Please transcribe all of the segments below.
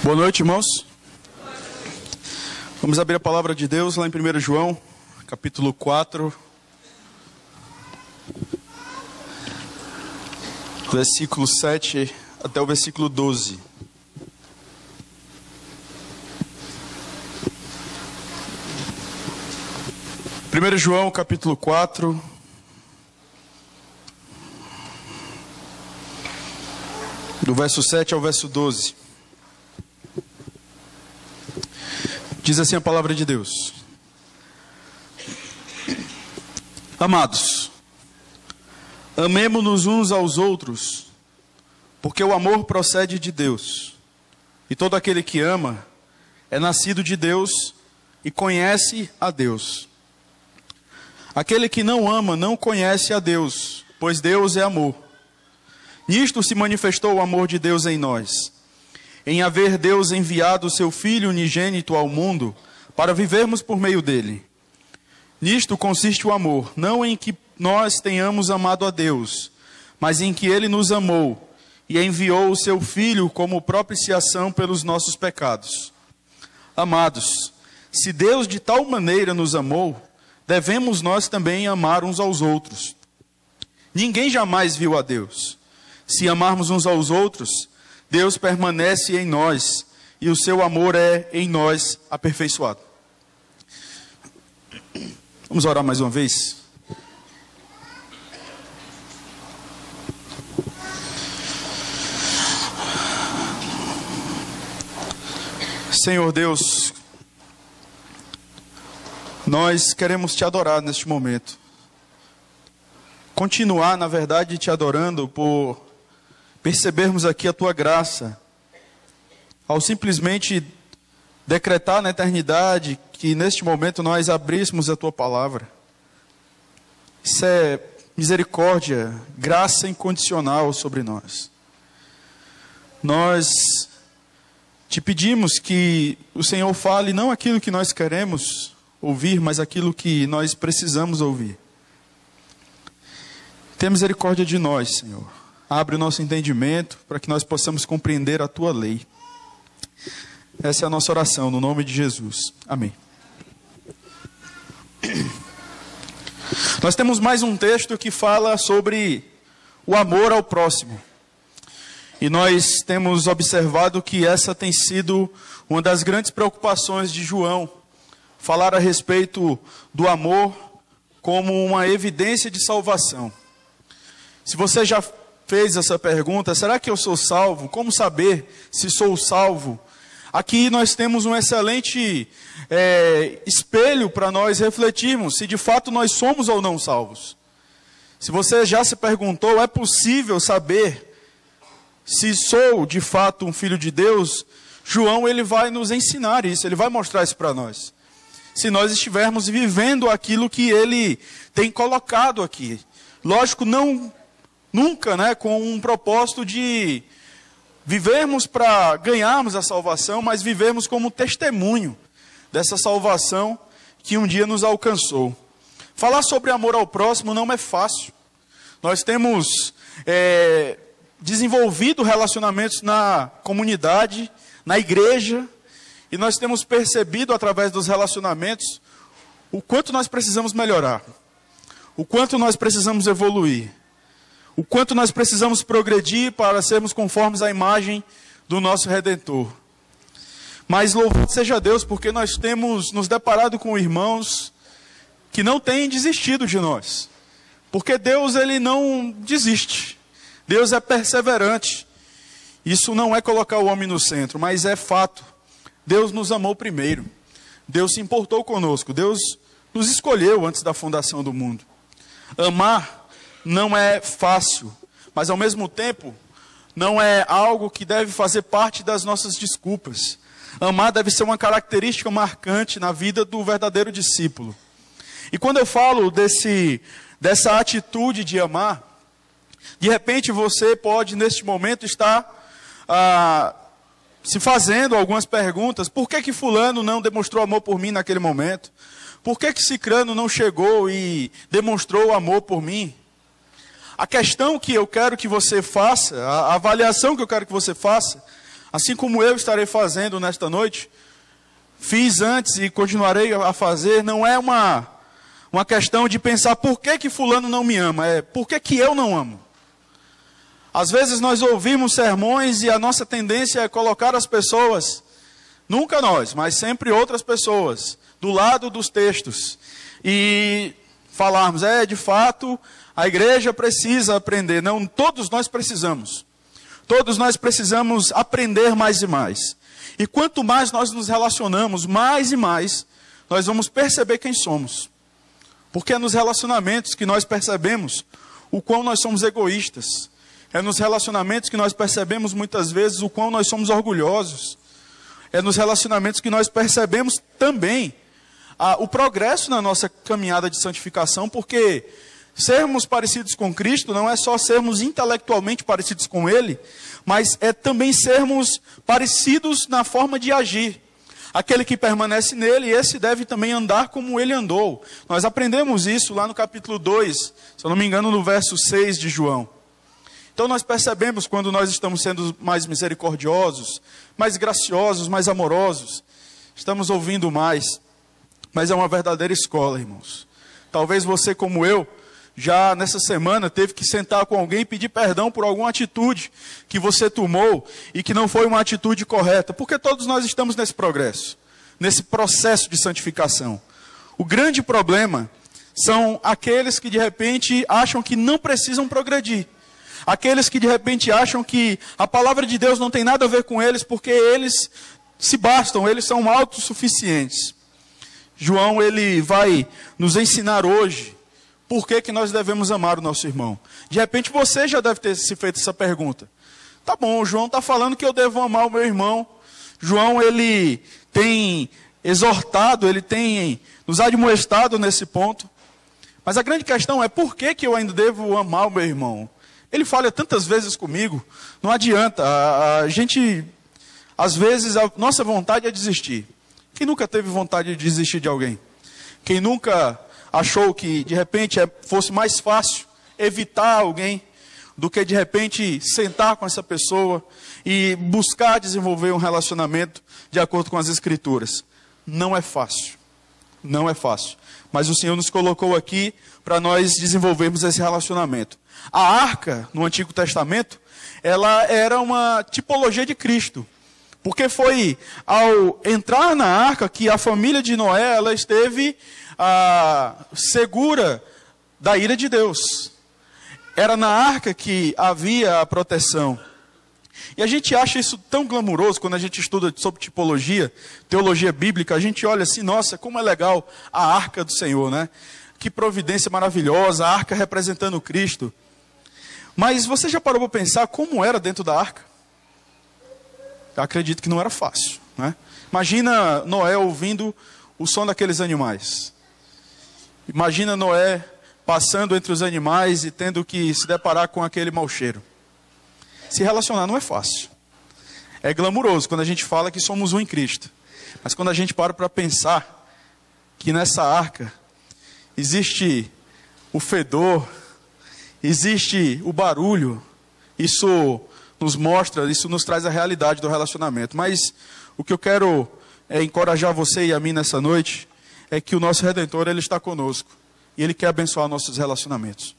Boa noite, irmãos. Vamos abrir a palavra de Deus lá em 1 João, capítulo 4, versículo 7 até o versículo 12. Primeiro João, capítulo 4, do verso 7 ao verso 12. Diz assim a palavra de Deus: Amados, amemo-nos uns aos outros, porque o amor procede de Deus. E todo aquele que ama é nascido de Deus e conhece a Deus. Aquele que não ama não conhece a Deus, pois Deus é amor. Nisto se manifestou o amor de Deus em nós, em haver Deus enviado o seu Filho unigênito ao mundo, para vivermos por meio dele. Nisto consiste o amor, não em que nós tenhamos amado a Deus, mas em que ele nos amou e enviou o seu Filho como propiciação pelos nossos pecados. Amados, se Deus de tal maneira nos amou, devemos nós também amar uns aos outros. Ninguém jamais viu a Deus. Se amarmos uns aos outros, Deus permanece em nós e o seu amor é em nós aperfeiçoado. Vamos orar mais uma vez? Senhor Deus, nós queremos te adorar neste momento. Continuar, na verdade, te adorando por percebermos aqui a tua graça, ao simplesmente decretar na eternidade que neste momento nós abríssemos a tua palavra. Isso é misericórdia, graça incondicional sobre nós. Nós te pedimos que o Senhor fale não aquilo que nós queremos ouvir, mas aquilo que nós precisamos ouvir. Tenha misericórdia de nós, Senhor. Abre o nosso entendimento para que nós possamos compreender a tua lei. Essa é a nossa oração, no nome de Jesus. Amém. Nós temos mais um texto que fala sobre o amor ao próximo. E nós temos observado que essa tem sido uma das grandes preocupações de João. Falar a respeito do amor como uma evidência de salvação. Se você já fez essa pergunta, será que eu sou salvo? Como saber se sou salvo? Aqui nós temos um excelente espelho para nós refletirmos se de fato nós somos ou não salvos. Se você já se perguntou, é possível saber se sou de fato um filho de Deus? João, ele vai nos ensinar isso, ele vai mostrar isso para nós. Se nós estivermos vivendo aquilo que ele tem colocado aqui. Lógico, nunca com um propósito de vivermos para ganharmos a salvação, mas vivermos como testemunho dessa salvação que um dia nos alcançou. Falar sobre amor ao próximo não é fácil. Nós temos desenvolvido relacionamentos na comunidade, na igreja, e nós temos percebido através dos relacionamentos o quanto nós precisamos melhorar, o quanto nós precisamos evoluir, o quanto nós precisamos progredir para sermos conformes à imagem do nosso Redentor. Mas louvado seja Deus, porque nós temos nos deparado com irmãos que não têm desistido de nós. Porque Deus, ele não desiste. Deus é perseverante. Isso não é colocar o homem no centro, mas é fato. Deus nos amou primeiro. Deus se importou conosco. Deus nos escolheu antes da fundação do mundo. Amar não é fácil, mas ao mesmo tempo não é algo que deve fazer parte das nossas desculpas. Amar deve ser uma característica marcante na vida do verdadeiro discípulo. E quando eu falo dessa atitude de amar, de repente você pode neste momento estar se fazendo algumas perguntas. Por que fulano não demonstrou amor por mim naquele momento? Por que cicrano não chegou e demonstrou amor por mim? A questão que eu quero que você faça, a avaliação que eu quero que você faça, Assim como eu estarei fazendo nesta noite, fiz antes e continuarei a fazer, não é uma questão de pensar por que fulano não me ama, é por que eu não amo. Às vezes nós ouvimos sermões e a nossa tendência é colocar as pessoas, nunca nós, mas sempre outras pessoas, do lado dos textos. E falarmos, de fato, a igreja precisa aprender. Não, todos nós precisamos. Todos nós precisamos aprender mais e mais. E quanto mais nós nos relacionamos, mais e mais, nós vamos perceber quem somos. Porque é nos relacionamentos que nós percebemos o quão nós somos egoístas. É nos relacionamentos que nós percebemos muitas vezes o quão nós somos orgulhosos. É nos relacionamentos que nós percebemos também o progresso na nossa caminhada de santificação, porque sermos parecidos com Cristo não é só sermos intelectualmente parecidos com Ele, mas é também sermos parecidos na forma de agir. Aquele que permanece nele, esse deve também andar como ele andou. Nós aprendemos isso lá no capítulo 2, se eu não me engano, no verso 6 de João. Então nós percebemos quando nós estamos sendo mais misericordiosos, mais graciosos, mais amorosos. Estamos ouvindo mais. Mas é uma verdadeira escola, irmãos. Talvez você, como eu, já nessa semana teve que sentar com alguém e pedir perdão por alguma atitude que você tomou e que não foi uma atitude correta. Porque todos nós estamos nesse progresso, nesse processo de santificação. O grande problema são aqueles que de repente acham que não precisam progredir. Aqueles que de repente acham que a palavra de Deus não tem nada a ver com eles porque eles se bastam, eles são autossuficientes. João, ele vai nos ensinar hoje por que nós devemos amar o nosso irmão. De repente você já deve ter se feito essa pergunta. Tá bom, o João está falando que eu devo amar o meu irmão. João, ele tem exortado, ele tem nos admoestado nesse ponto. Mas a grande questão é por que eu ainda devo amar o meu irmão? Ele falha tantas vezes comigo, não adianta. A gente, às vezes, a nossa vontade é desistir. Quem nunca teve vontade de desistir de alguém? Quem nunca achou que, de repente, fosse mais fácil evitar alguém do que, de repente, sentar com essa pessoa e buscar desenvolver um relacionamento de acordo com as Escrituras? Não é fácil. Não é fácil. Mas o Senhor nos colocou aqui para nós desenvolvermos esse relacionamento. A arca, no Antigo Testamento, ela era uma tipologia de Cristo. Porque foi ao entrar na arca que a família de Noé, ela esteve segura da ira de Deus. Era na arca que havia a proteção. E a gente acha isso tão glamuroso quando a gente estuda sobre tipologia, teologia bíblica. A gente olha assim, nossa, como é legal a arca do Senhor, né? Que providência maravilhosa, a arca representando Cristo. Mas você já parou para pensar como era dentro da arca? Eu acredito que não era fácil, né? Imagina Noé ouvindo o som daqueles animais. Imagina Noé passando entre os animais e tendo que se deparar com aquele mau cheiro. Se relacionar não é fácil. É glamuroso quando a gente fala que somos um em Cristo. Mas quando a gente para pensar que nessa arca existe o fedor, existe o barulho, isso nos mostra, isso nos traz a realidade do relacionamento. Mas o que eu quero encorajar você e a mim nessa noite é que o nosso Redentor, Ele está conosco. E Ele quer abençoar nossos relacionamentos.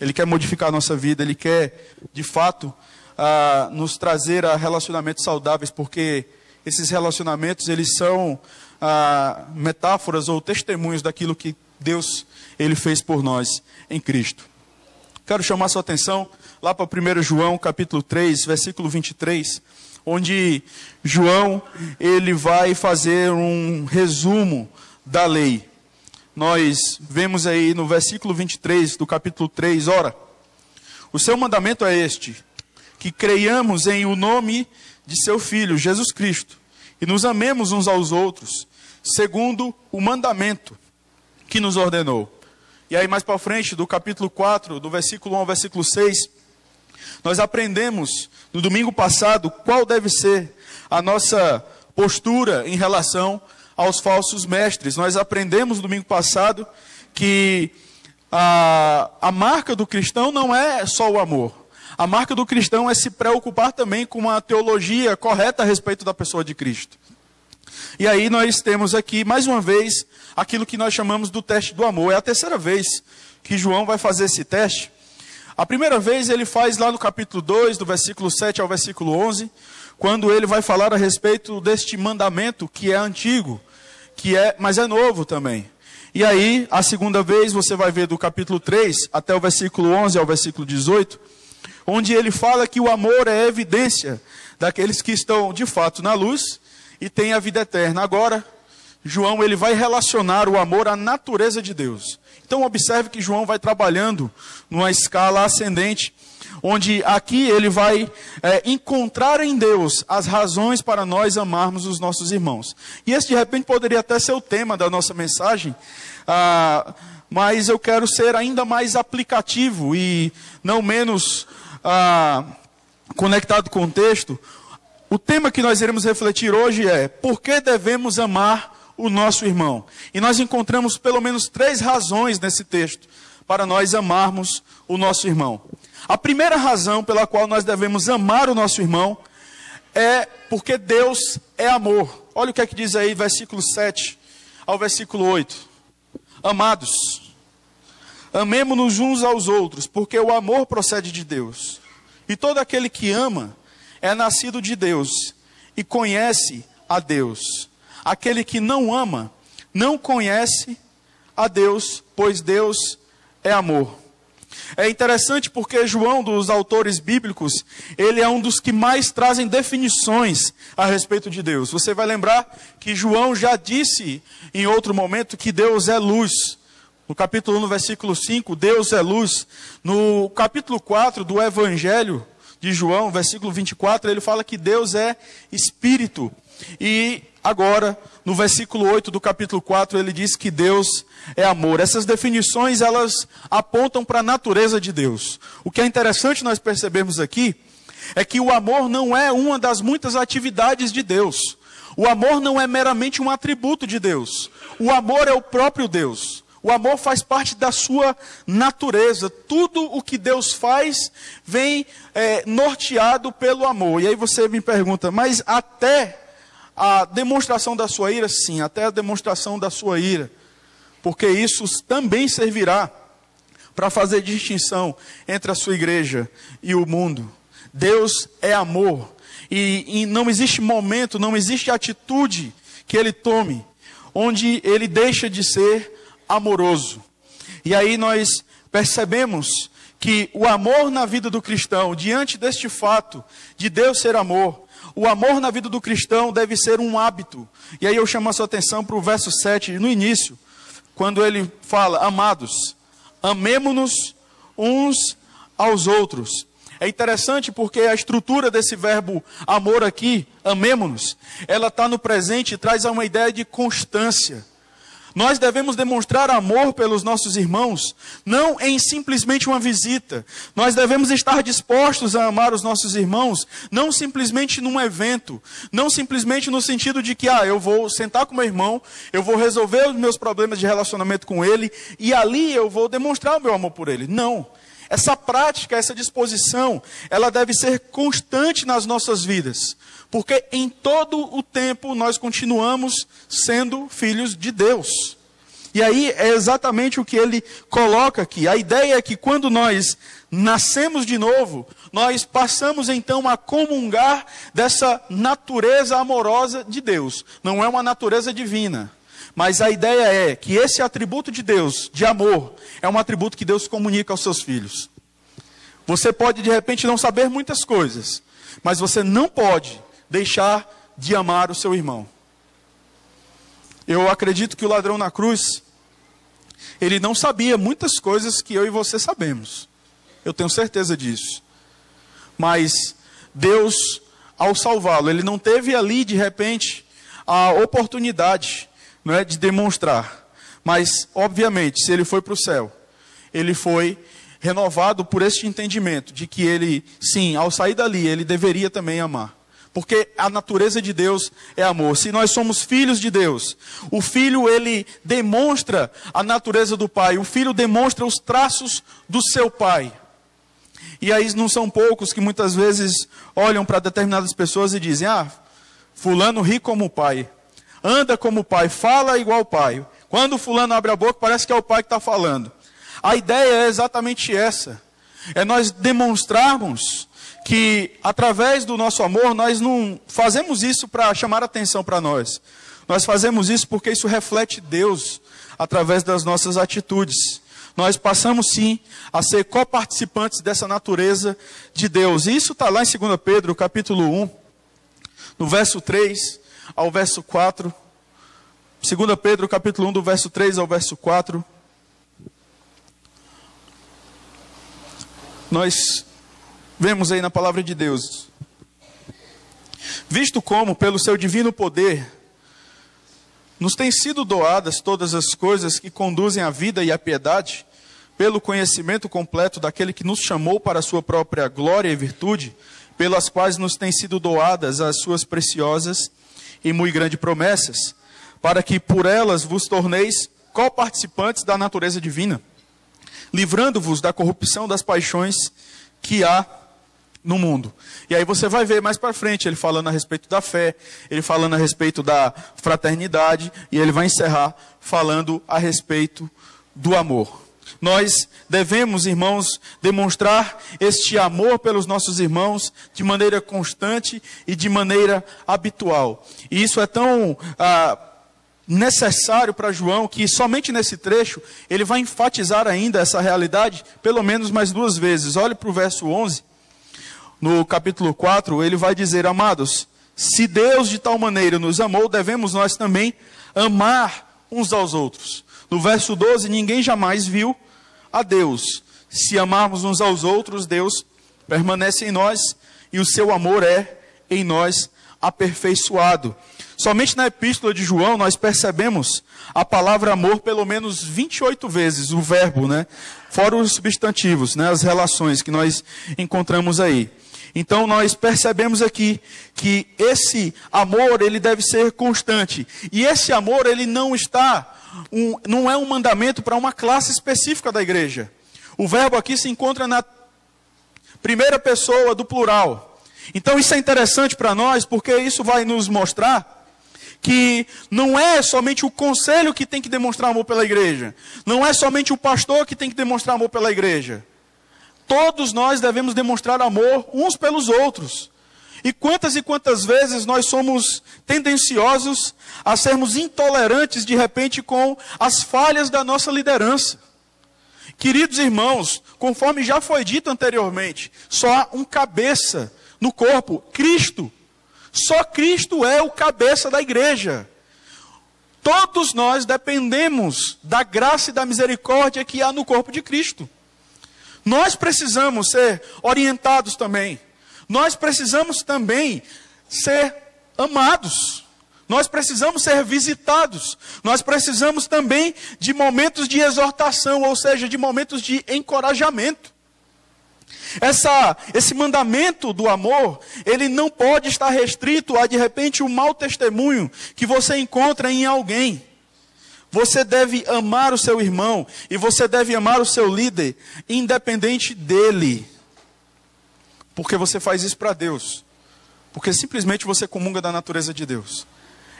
Ele quer modificar a nossa vida. Ele quer, de fato, nos trazer a relacionamentos saudáveis. Porque esses relacionamentos, eles são metáforas ou testemunhos daquilo que Deus, Ele fez por nós em Cristo. Quero chamar sua atenção lá para 1 João, capítulo 3, versículo 23, onde João, ele vai fazer um resumo da lei. Nós vemos aí no versículo 23 do capítulo 3, ora, o seu mandamento é este, que creiamos em o nome de seu Filho, Jesus Cristo, e nos amemos uns aos outros, segundo o mandamento que nos ordenou. E aí mais para frente, do capítulo 4, do versículo 1 ao versículo 6, nós aprendemos no domingo passado qual deve ser a nossa postura em relação aos falsos mestres. Nós aprendemos no domingo passado que a marca do cristão não é só o amor. A marca do cristão é se preocupar também com uma teologia correta a respeito da pessoa de Cristo. E aí nós temos aqui, mais uma vez, aquilo que nós chamamos do teste do amor. É a terceira vez que João vai fazer esse teste. A primeira vez ele faz lá no capítulo 2, do versículo 7 ao versículo 11, quando ele vai falar a respeito deste mandamento que é antigo, mas é novo também. E aí, a segunda vez, você vai ver do capítulo 3 até o versículo 11 ao versículo 18, onde ele fala que o amor é evidência daqueles que estão de fato na luz e têm a vida eterna. Agora, João ele vai relacionar o amor à natureza de Deus. Então observe que João vai trabalhando numa escala ascendente, onde aqui ele vai encontrar em Deus as razões para nós amarmos os nossos irmãos. E esse de repente poderia até ser o tema da nossa mensagem, mas eu quero ser ainda mais aplicativo e não menos conectado com o texto. O tema que nós iremos refletir hoje é: por que devemos amar o nosso irmão? E nós encontramos pelo menos 3 razões nesse texto para nós amarmos o nosso irmão. A primeira razão pela qual nós devemos amar o nosso irmão é porque Deus é amor. Olha o que é que diz aí, versículo 7 ao versículo 8. Amados, amemo-nos uns aos outros, porque o amor procede de Deus. E todo aquele que ama é nascido de Deus e conhece a Deus. Aquele que não ama não conhece a Deus, pois Deus é amor. É interessante porque João, dos autores bíblicos, ele é um dos que mais trazem definições a respeito de Deus. Você vai lembrar que João já disse em outro momento que Deus é luz. No capítulo 1, no versículo 5, Deus é luz. No capítulo 4 do Evangelho de João, versículo 24, ele fala que Deus é Espírito. E agora, no versículo 8 do capítulo 4, ele diz que Deus é amor. Essas definições, elas apontam para a natureza de Deus. O que é interessante nós percebermos aqui, é que o amor não é uma das muitas atividades de Deus. O amor não é meramente um atributo de Deus. O amor é o próprio Deus. O amor faz parte da sua natureza. Tudo o que Deus faz vem norteado pelo amor. E aí você me pergunta, mas até a demonstração da sua ira? Sim, até a demonstração da sua ira. Porque isso também servirá para fazer distinção entre a sua igreja e o mundo. Deus é amor. E não existe momento, não existe atitude que Ele tome onde Ele deixa de ser amoroso. E aí nós percebemos que o amor na vida do cristão, diante deste fato de Deus ser amor, o amor na vida do cristão deve ser um hábito. E aí eu chamo a sua atenção para o verso 7, no início, quando ele fala: amados, amemo-nos uns aos outros. É interessante porque a estrutura desse verbo amor aqui, amemo-nos, ela está no presente e traz uma ideia de constância. Nós devemos demonstrar amor pelos nossos irmãos, não em simplesmente uma visita. Nós devemos estar dispostos a amar os nossos irmãos, não simplesmente num evento, não simplesmente no sentido de que, eu vou sentar com meu irmão, eu vou resolver os meus problemas de relacionamento com ele, e ali eu vou demonstrar o meu amor por ele. Não. Essa prática, essa disposição, ela deve ser constante nas nossas vidas. Porque em todo o tempo nós continuamos sendo filhos de Deus. E aí é exatamente o que ele coloca aqui. A ideia é que quando nós nascemos de novo, nós passamos então a comungar dessa natureza amorosa de Deus. Não é uma natureza divina. Mas a ideia é que esse atributo de Deus, de amor, é um atributo que Deus comunica aos seus filhos. Você pode de repente não saber muitas coisas, mas você não pode deixar de amar o seu irmão. Eu acredito que o ladrão na cruz, ele não sabia muitas coisas que eu e você sabemos. Eu tenho certeza disso. Mas Deus, ao salvá-lo, ele não teve ali de repente a oportunidade, não é, de demonstrar. Mas, obviamente, se ele foi para o céu, ele foi renovado por este entendimento de que ele, sim, ao sair dali, ele deveria também amar. Porque a natureza de Deus é amor. Se nós somos filhos de Deus, o filho, ele demonstra a natureza do pai. O filho demonstra os traços do seu pai. E aí não são poucos que muitas vezes olham para determinadas pessoas e dizem: fulano ri como o pai, anda como o pai, fala igual o pai. Quando fulano abre a boca, parece que é o pai que está falando. A ideia é exatamente essa. É nós demonstrarmos que através do nosso amor, nós não fazemos isso para chamar atenção para nós. Nós fazemos isso porque isso reflete Deus através das nossas atitudes. Nós passamos sim a ser coparticipantes dessa natureza de Deus. E isso está lá em 2 Pedro, capítulo 1, no verso 3 ao verso 4. 2 Pedro, capítulo 1, do verso 3 ao verso 4. Nós vemos aí na palavra de Deus: visto como, pelo seu divino poder, nos têm sido doadas todas as coisas que conduzem à vida e à piedade, pelo conhecimento completo daquele que nos chamou para a sua própria glória e virtude, pelas quais nos têm sido doadas as suas preciosas e muito grandes promessas, para que por elas vos torneis coparticipantes da natureza divina, livrando-vos da corrupção das paixões que há no mundo. E aí você vai ver mais para frente, ele falando a respeito da fé, ele falando a respeito da fraternidade, e ele vai encerrar falando a respeito do amor. Nós devemos, irmãos, demonstrar este amor pelos nossos irmãos de maneira constante e de maneira habitual. E isso é tão necessário para João, que somente nesse trecho ele vai enfatizar ainda essa realidade pelo menos mais 2 vezes. Olhe para o verso 11. No capítulo 4, ele vai dizer: amados, se Deus de tal maneira nos amou, devemos nós também amar uns aos outros. No verso 12, ninguém jamais viu a Deus. Se amarmos uns aos outros, Deus permanece em nós e o seu amor é em nós aperfeiçoado. Somente na epístola de João nós percebemos a palavra amor pelo menos 28 vezes, o verbo, né? Fora os substantivos, né? As relações que nós encontramos aí. Então nós percebemos aqui que esse amor, ele deve ser constante. E esse amor, ele não é um mandamento para uma classe específica da igreja. O verbo aqui se encontra na primeira pessoa do plural. Então isso é interessante para nós, porque isso vai nos mostrar que não é somente o conselho que tem que demonstrar amor pela igreja. Não é somente o pastor que tem que demonstrar amor pela igreja. Todos nós devemos demonstrar amor uns pelos outros. E quantas vezes nós somos tendenciosos a sermos intolerantes de repente com as falhas da nossa liderança. Queridos irmãos, conforme já foi dito anteriormente, só há um cabeça no corpo, Cristo. Só Cristo é o cabeça da igreja. Todos nós dependemos da graça e da misericórdia que há no corpo de Cristo. Nós precisamos ser orientados também. Nós precisamos também ser amados. Nós precisamos ser visitados. Nós precisamos também de momentos de exortação, ou seja, de momentos de encorajamento. Esse mandamento do amor, ele não pode estar restrito a, de repente, um mau testemunho que você encontra em alguém. Você deve amar o seu irmão e você deve amar o seu líder, independente dele. Porque você faz isso para Deus. Porque simplesmente você comunga da natureza de Deus.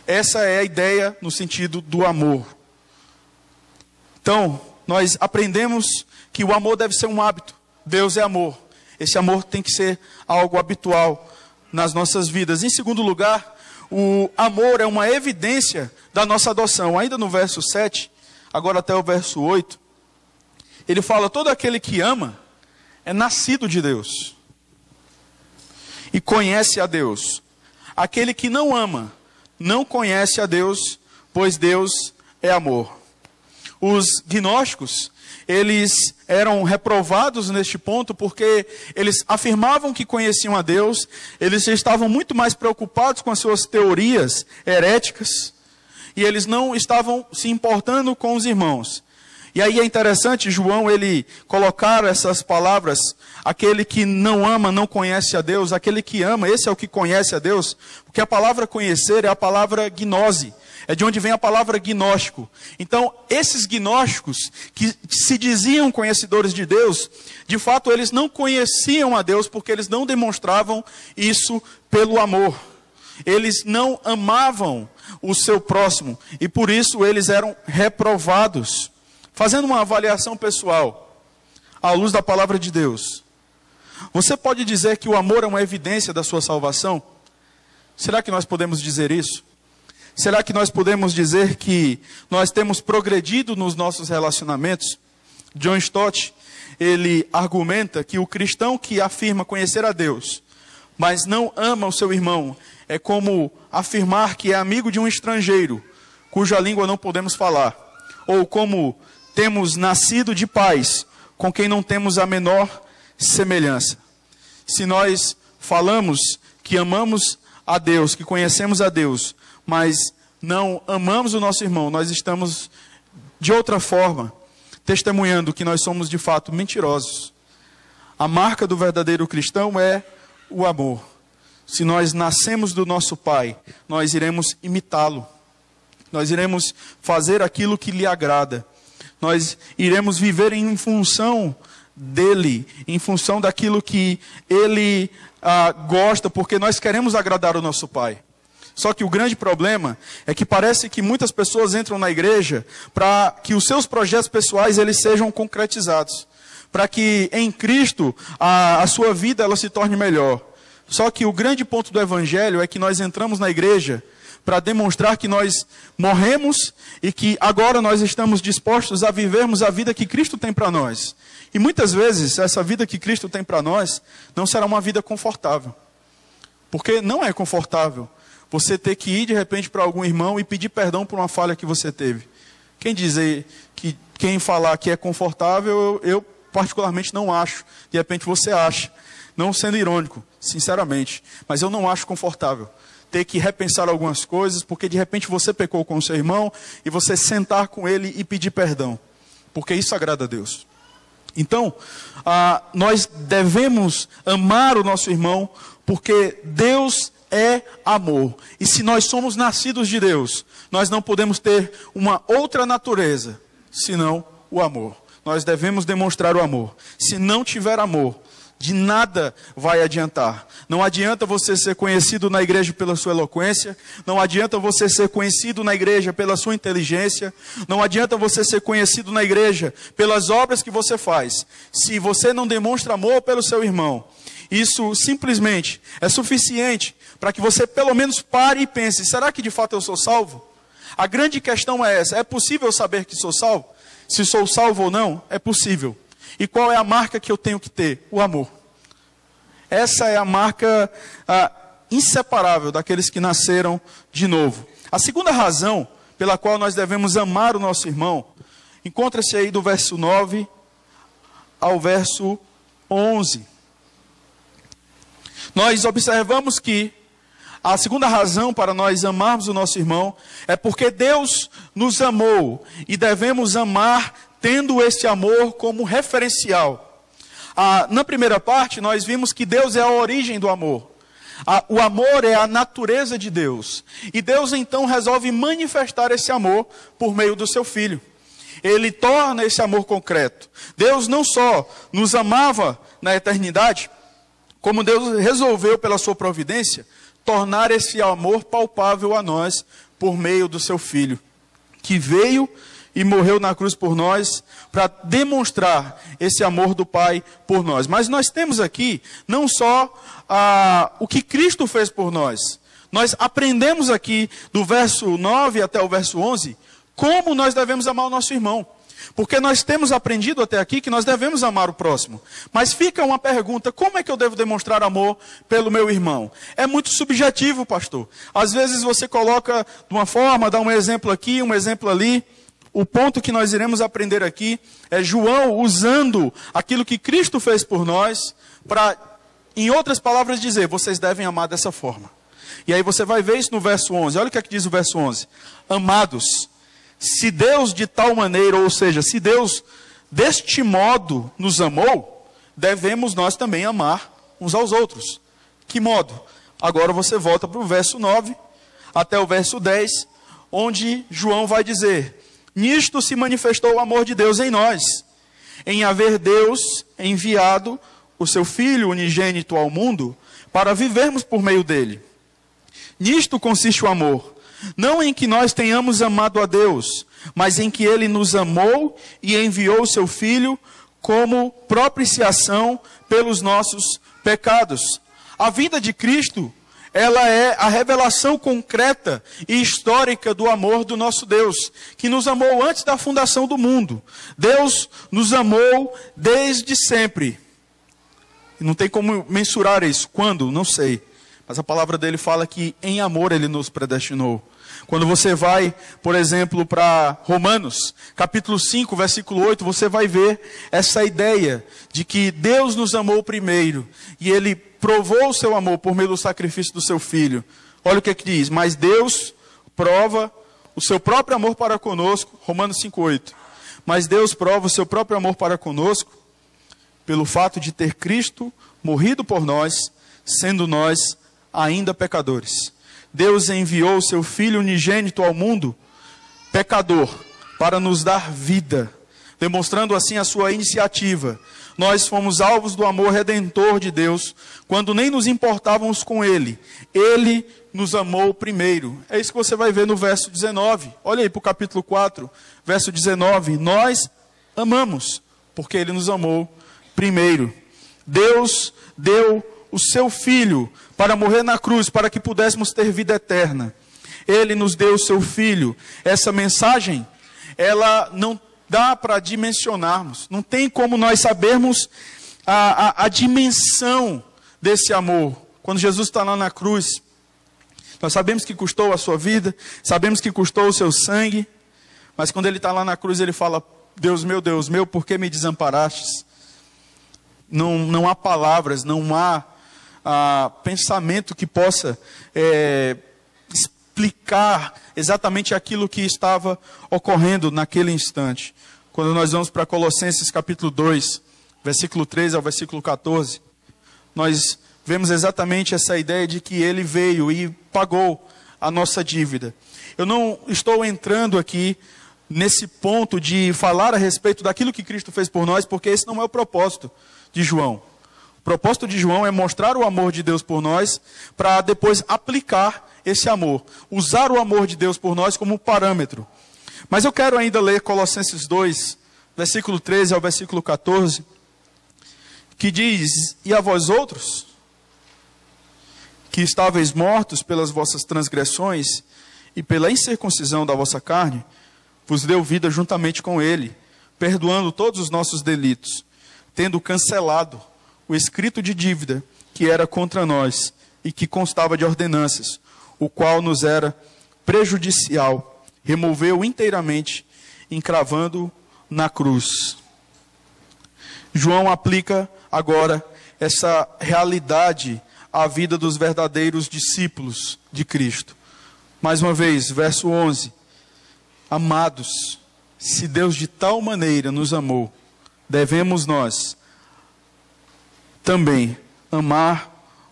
Essa é a ideia no sentido do amor. Então, nós aprendemos que o amor deve ser um hábito. Deus é amor. Esse amor tem que ser algo habitual nas nossas vidas. Em segundo lugar, o amor é uma evidência da nossa adoção. Ainda no verso 7, agora até o verso 8, ele fala: todo aquele que ama é nascido de Deus e conhece a Deus. Aquele que não ama não conhece a Deus, pois Deus é amor. Os gnósticos, eles eram reprovados neste ponto porque eles afirmavam que conheciam a Deus, eles estavam muito mais preocupados com as suas teorias heréticas, e eles não estavam se importando com os irmãos. E aí é interessante João ele colocar essas palavras, aquele que não ama não conhece a Deus, aquele que ama, esse é o que conhece a Deus, porque a palavra conhecer é a palavra gnose, é de onde vem a palavra gnóstico. Então, esses gnósticos que se diziam conhecedores de Deus, de fato eles não conheciam a Deus porque eles não demonstravam isso pelo amor. Eles não amavam o seu próximo e por isso eles eram reprovados. Fazendo uma avaliação pessoal, à luz da palavra de Deus, você pode dizer que o amor é uma evidência da sua salvação? Será que nós podemos dizer isso? Será que nós podemos dizer que nós temos progredido nos nossos relacionamentos? John Stott, ele argumenta que o cristão que afirma conhecer a Deus, mas não ama o seu irmão, é como afirmar que é amigo de um estrangeiro, cuja língua não podemos falar. Ou como temos nascido de pais, com quem não temos a menor semelhança. Se nós falamos que amamos a Deus, que conhecemos a Deus, mas não amamos o nosso irmão, nós estamos, de outra forma, testemunhando que nós somos de fato mentirosos. A marca do verdadeiro cristão é o amor. Se nós nascemos do nosso Pai, nós iremos imitá-lo. Nós iremos fazer aquilo que lhe agrada. Nós iremos viver em função dele, em função daquilo que ele gosta, porque nós queremos agradar o nosso Pai. Só que o grande problema é que parece que muitas pessoas entram na igreja para que os seus projetos pessoais eles sejam concretizados. Para que em Cristo a sua vida ela se torne melhor. Só que o grande ponto do Evangelho é que nós entramos na igreja para demonstrar que nós morremos e que agora nós estamos dispostos a vivermos a vida que Cristo tem para nós. E muitas vezes essa vida que Cristo tem para nós não será uma vida confortável. Porque não é confortável você ter que ir de repente para algum irmão e pedir perdão por uma falha que você teve. Quem falar que é confortável, eu particularmente não acho. De repente você acha. Não sendo irônico, sinceramente. Mas eu não acho confortável ter que repensar algumas coisas, porque de repente você pecou com o seu irmão, e você sentar com ele e pedir perdão. Porque isso agrada a Deus. Então, nós devemos amar o nosso irmão, porque Deus é amor. E se nós somos nascidos de Deus, nós não podemos ter uma outra natureza, senão o amor. Nós devemos demonstrar o amor. Se não tiver amor, de nada vai adiantar. Não adianta você ser conhecido na igreja pela sua eloquência. Não adianta você ser conhecido na igreja pela sua inteligência. Não adianta você ser conhecido na igreja pelas obras que você faz. Se você não demonstra amor pelo seu irmão, isso simplesmente é suficiente para que você pelo menos pare e pense: será que de fato eu sou salvo? A grande questão é essa: é possível saber que sou salvo? Se sou salvo ou não, é possível. E qual é a marca que eu tenho que ter? O amor. Essa é a marca inseparável daqueles que nasceram de novo. A segunda razão pela qual nós devemos amar o nosso irmão, encontra-se aí do verso 9 ao verso 11. Nós observamos que a segunda razão para nós amarmos o nosso irmão é porque Deus nos amou e devemos amar tendo esse amor como referencial. Na primeira parte, nós vimos que Deus é a origem do amor. O amor é a natureza de Deus. E Deus então resolve manifestar esse amor por meio do seu Filho. Ele torna esse amor concreto. Deus não só nos amava na eternidade, como Deus resolveu pela sua providência tornar esse amor palpável a nós por meio do seu Filho, que veio e morreu na cruz por nós, para demonstrar esse amor do Pai por nós. Mas nós temos aqui não só o que Cristo fez por nós. Nós aprendemos aqui do verso 9 até o verso 11, como nós devemos amar o nosso irmão. Porque nós temos aprendido até aqui que nós devemos amar o próximo. Mas fica uma pergunta: como é que eu devo demonstrar amor pelo meu irmão? É muito subjetivo, pastor. Às vezes você coloca de uma forma, dá um exemplo aqui, um exemplo ali. O ponto que nós iremos aprender aqui é João usando aquilo que Cristo fez por nós para, em outras palavras, dizer: vocês devem amar dessa forma. E aí você vai ver isso no verso 11. Olha o que é que diz o verso 11. Amados, Se Deus de tal maneira, ou seja, se Deus deste modo nos amou, devemos nós também amar uns aos outros. Que modo? Agora você volta para o verso 9 até o verso 10, onde João vai dizer: nisto se manifestou o amor de Deus em nós, em haver Deus enviado o seu Filho unigênito ao mundo, para vivermos por meio dele. Nisto consiste o amor, não em que nós tenhamos amado a Deus, mas em que ele nos amou e enviou o seu Filho como propiciação pelos nossos pecados. A vinda de Cristo, ela é a revelação concreta e histórica do amor do nosso Deus, que nos amou antes da fundação do mundo. Deus nos amou desde sempre. Não tem como mensurar isso. Quando? Não sei. Mas a palavra dele fala que em amor ele nos predestinou. Quando você vai, por exemplo, para Romanos, capítulo 5, versículo 8, você vai ver essa ideia de que Deus nos amou primeiro e ele provou o seu amor por meio do sacrifício do seu Filho. Olha o que diz: mas Deus prova o seu próprio amor para conosco, Romanos 5, 8. Mas Deus prova o seu próprio amor para conosco pelo fato de ter Cristo morrido por nós, sendo nós ainda pecadores. Deus enviou o seu Filho unigênito ao mundo, pecador, para nos dar vida, demonstrando assim a sua iniciativa. Nós fomos alvos do amor redentor de Deus, quando nem nos importávamos com Ele. Ele nos amou primeiro. É isso que você vai ver no verso 19. Olha aí para o capítulo 4, verso 19. Nós amamos, porque Ele nos amou primeiro. Deus deu o seu Filho para morrer na cruz, para que pudéssemos ter vida eterna. Ele nos deu o seu Filho. Essa mensagem, ela não dá para dimensionarmos. Não tem como nós sabermos a dimensão desse amor. Quando Jesus está lá na cruz, nós sabemos que custou a sua vida, sabemos que custou o seu sangue, mas quando ele está lá na cruz, ele fala: Deus meu, por que me desamparastes? Não há palavras, não há pensamento que possa explicar exatamente aquilo que estava ocorrendo naquele instante. Quando nós vamos para Colossenses capítulo 2, versículo 13 ao versículo 14, nós vemos exatamente essa ideia de que ele veio e pagou a nossa dívida. Eu não estou entrando aqui nesse ponto de falar a respeito daquilo que Cristo fez por nós, porque esse não é o propósito de João. O propósito de João é mostrar o amor de Deus por nós, para depois aplicar esse amor, usar o amor de Deus por nós como parâmetro. Mas eu quero ainda ler Colossenses 2, versículo 13 ao versículo 14, que diz: e a vós outros, que estáveis mortos pelas vossas transgressões e pela incircuncisão da vossa carne, vos deu vida juntamente com ele, perdoando todos os nossos delitos, tendo cancelado o escrito de dívida que era contra nós e que constava de ordenanças, o qual nos era prejudicial, removeu inteiramente, encravando na cruz. João aplica agora essa realidade à vida dos verdadeiros discípulos de Cristo. Mais uma vez, verso 11. Amados, se Deus de tal maneira nos amou, devemos nós também amar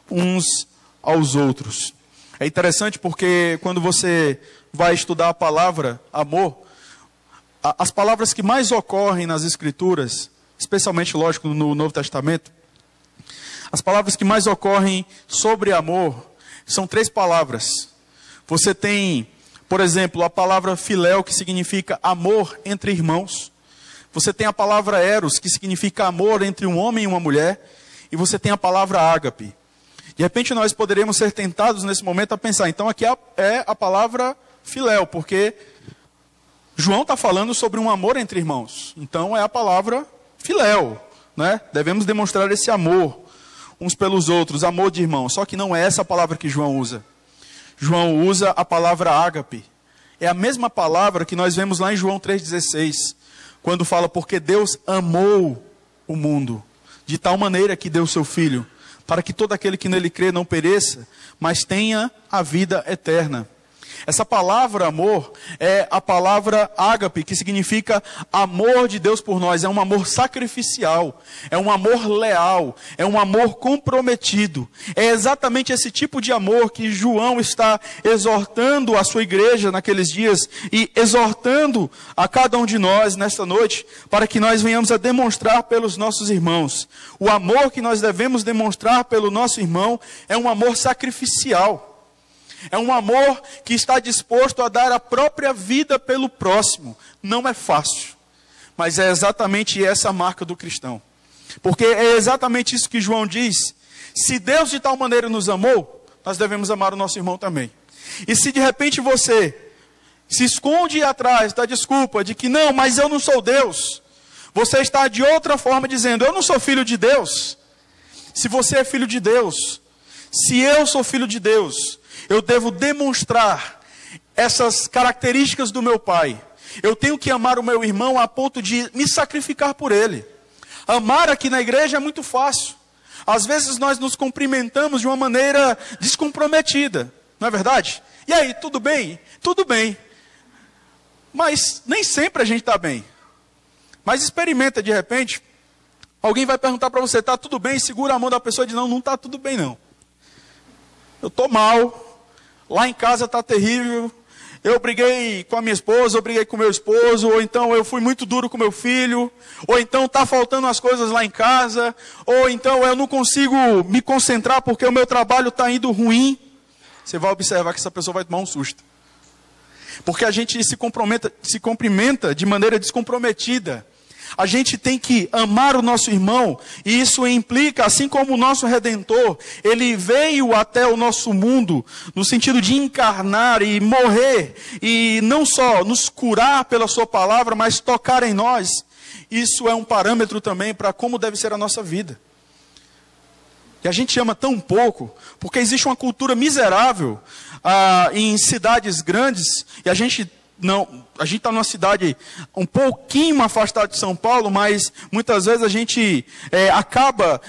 uns aos outros. É interessante porque quando você vai estudar a palavra amor, as palavras que mais ocorrem nas Escrituras, especialmente, lógico, no Novo Testamento, as palavras que mais ocorrem sobre amor são 3 palavras. Você tem, por exemplo, a palavra filéu, que significa amor entre irmãos. Você tem a palavra eros, que significa amor entre um homem e uma mulher. E você tem a palavra ágape. De repente nós poderíamos ser tentados nesse momento a pensar, então aqui é a palavra filéu, porque João está falando sobre um amor entre irmãos. Então é a palavra filéu, né? Devemos demonstrar esse amor uns pelos outros, amor de irmãos. Só que não é essa a palavra que João usa. João usa a palavra ágape. É a mesma palavra que nós vemos lá em João 3,16, quando fala: porque Deus amou o mundo de tal maneira que deu o seu Filho, para que todo aquele que nele crê não pereça, mas tenha a vida eterna. Essa palavra amor é a palavra ágape, que significa amor de Deus por nós. É um amor sacrificial, é um amor leal, é um amor comprometido. É exatamente esse tipo de amor que João está exortando a sua igreja naqueles dias e exortando a cada um de nós nesta noite, para que nós venhamos a demonstrar pelos nossos irmãos. O amor que nós devemos demonstrar pelo nosso irmão é um amor sacrificial. É um amor que está disposto a dar a própria vida pelo próximo. Não é fácil, mas é exatamente essa a marca do cristão. Porque é exatamente isso que João diz. Se Deus de tal maneira nos amou, nós devemos amar o nosso irmão também. E se de repente você se esconde atrás da desculpa de que não, mas eu não sou Deus, você está de outra forma dizendo, eu não sou filho de Deus. Se você é filho de Deus, se eu sou filho de Deus, eu devo demonstrar essas características do meu Pai. Eu tenho que amar o meu irmão a ponto de me sacrificar por ele. Amar aqui na igreja é muito fácil. Às vezes nós nos cumprimentamos de uma maneira descomprometida, não é verdade? E aí, tudo bem? Tudo bem. Mas nem sempre a gente está bem. Mas experimenta de repente, alguém vai perguntar para você, está tudo bem? Segura a mão da pessoa e diz, não está tudo bem não. Eu estou mal. Lá em casa está terrível, eu briguei com a minha esposa, eu briguei com o meu esposo, ou então eu fui muito duro com meu filho, ou então está faltando as coisas lá em casa, ou então eu não consigo me concentrar porque o meu trabalho está indo ruim. Você vai observar que essa pessoa vai tomar um susto. Porque a gente se cumprimenta de maneira descomprometida. A gente tem que amar o nosso irmão, e isso implica, assim como o nosso Redentor, ele veio até o nosso mundo, no sentido de encarnar e morrer, e não só nos curar pela sua palavra, mas tocar em nós. Isso é um parâmetro também para como deve ser a nossa vida. E a gente ama tão pouco, porque existe uma cultura miserável em cidades grandes, e a gente está numa cidade um pouquinho afastada de São Paulo, mas muitas vezes a gente acaba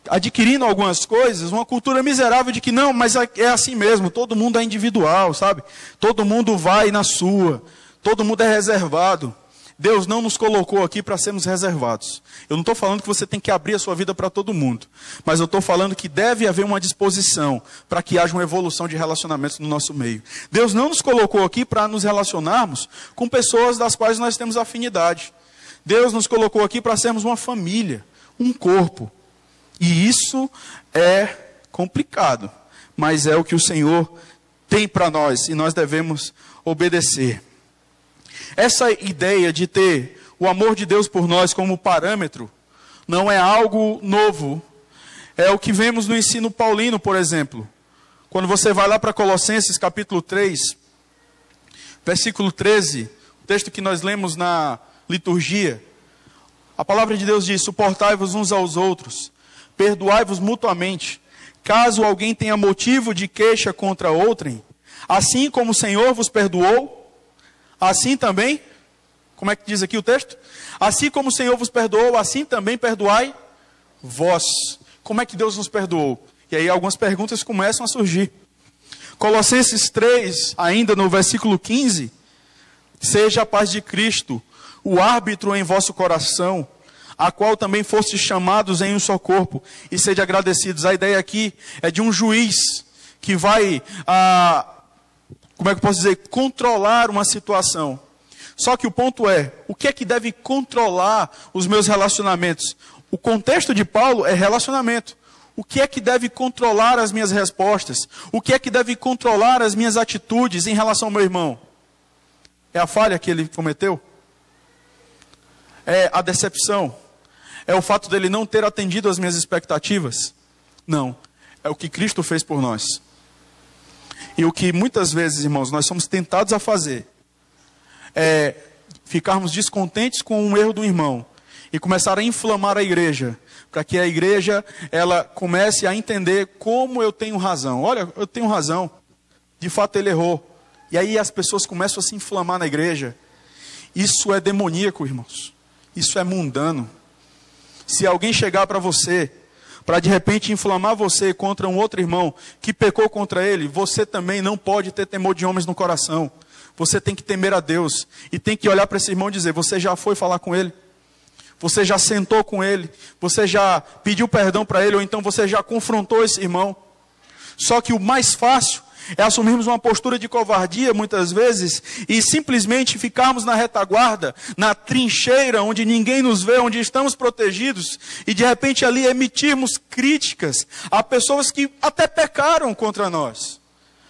adquirindo algumas coisas, uma cultura miserável de que não, mas é assim mesmo, todo mundo é individual, sabe? Todo mundo vai na sua, todo mundo é reservado. Deus não nos colocou aqui para sermos reservados. Eu não estou falando que você tem que abrir a sua vida para todo mundo, mas eu estou falando que deve haver uma disposição para que haja uma evolução de relacionamentos no nosso meio. Deus não nos colocou aqui para nos relacionarmos com pessoas das quais nós temos afinidade. Deus nos colocou aqui para sermos uma família, um corpo. E isso é complicado, mas é o que o Senhor tem para nós e nós devemos obedecer. Essa ideia de ter o amor de Deus por nós como parâmetro não é algo novo. É o que vemos no ensino paulino, por exemplo. Quando você vai lá para Colossenses capítulo 3, versículo 13, o texto que nós lemos na liturgia, a palavra de Deus diz, suportai-vos uns aos outros, perdoai-vos mutuamente, caso alguém tenha motivo de queixa contra outrem, assim como o Senhor vos perdoou, assim também, como é que diz aqui o texto? Assim como o Senhor vos perdoou, assim também perdoai vós. Como é que Deus nos perdoou? E aí algumas perguntas começam a surgir. Colossenses 3, ainda no versículo 15, seja a paz de Cristo, o árbitro em vosso coração, a qual também fostes chamados em um só corpo, e sede agradecidos. A ideia aqui é de um juiz que vai como é que eu posso dizer, controlar uma situação. Só que o ponto é, o que é que deve controlar os meus relacionamentos? O contexto de Paulo é relacionamento. O que é que deve controlar as minhas respostas? O que é que deve controlar as minhas atitudes em relação ao meu irmão? É a falha que ele cometeu? É a decepção? É o fato dele não ter atendido às minhas expectativas? Não. É o que Cristo fez por nós. E o que muitas vezes, irmãos, nós somos tentados a fazer é ficarmos descontentes com um erro do irmão e começar a inflamar a igreja, para que a igreja ela comece a entender como eu tenho razão. Olha, eu tenho razão, de fato ele errou. E aí as pessoas começam a se inflamar na igreja. Isso é demoníaco, irmãos. Isso é mundano. Se alguém chegar para você, para de repente inflamar você contra um outro irmão que pecou contra ele, você também não pode ter temor de homens no coração. Você tem que temer a Deus e tem que olhar para esse irmão e dizer: você já foi falar com ele? Você já sentou com ele? Você já pediu perdão para ele? Ou então você já confrontou esse irmão? Só que o mais fácil é assumirmos uma postura de covardia muitas vezes e simplesmente ficarmos na retaguarda, na trincheira onde ninguém nos vê, onde estamos protegidos e de repente ali emitirmos críticas a pessoas que até pecaram contra nós.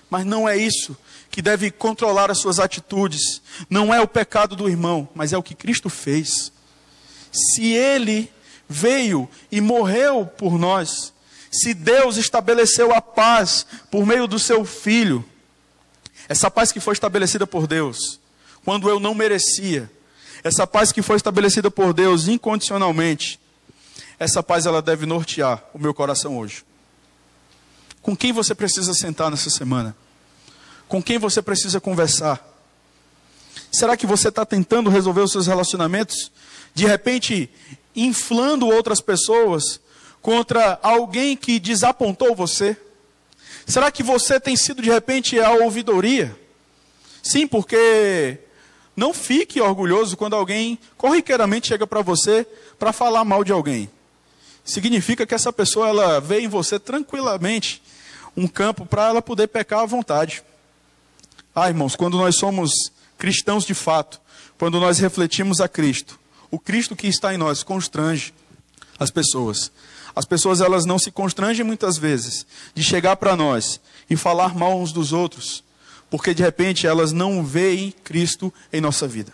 Mas não é isso que deve controlar as suas atitudes. Não é o pecado do irmão, mas é o que Cristo fez. Se Ele veio e morreu por nós, se Deus estabeleceu a paz por meio do seu Filho, essa paz que foi estabelecida por Deus, quando eu não merecia, essa paz que foi estabelecida por Deus incondicionalmente, essa paz ela deve nortear o meu coração hoje. Com quem você precisa sentar nessa semana? Com quem você precisa conversar? Será que você está tentando resolver os seus relacionamentos, de repente inflando outras pessoas contra alguém que desapontou você? Será que você tem sido de repente a ouvidoria? Sim, porque não fique orgulhoso quando alguém corriqueiramente chega para você para falar mal de alguém. Significa que essa pessoa ela vê em você tranquilamente um campo para ela poder pecar à vontade. Ah, irmãos, quando nós somos cristãos de fato, quando nós refletimos a Cristo, o Cristo que está em nós constrange as pessoas. As pessoas elas não se constrangem muitas vezes de chegar para nós e falar mal uns dos outros, porque de repente elas não veem Cristo em nossa vida.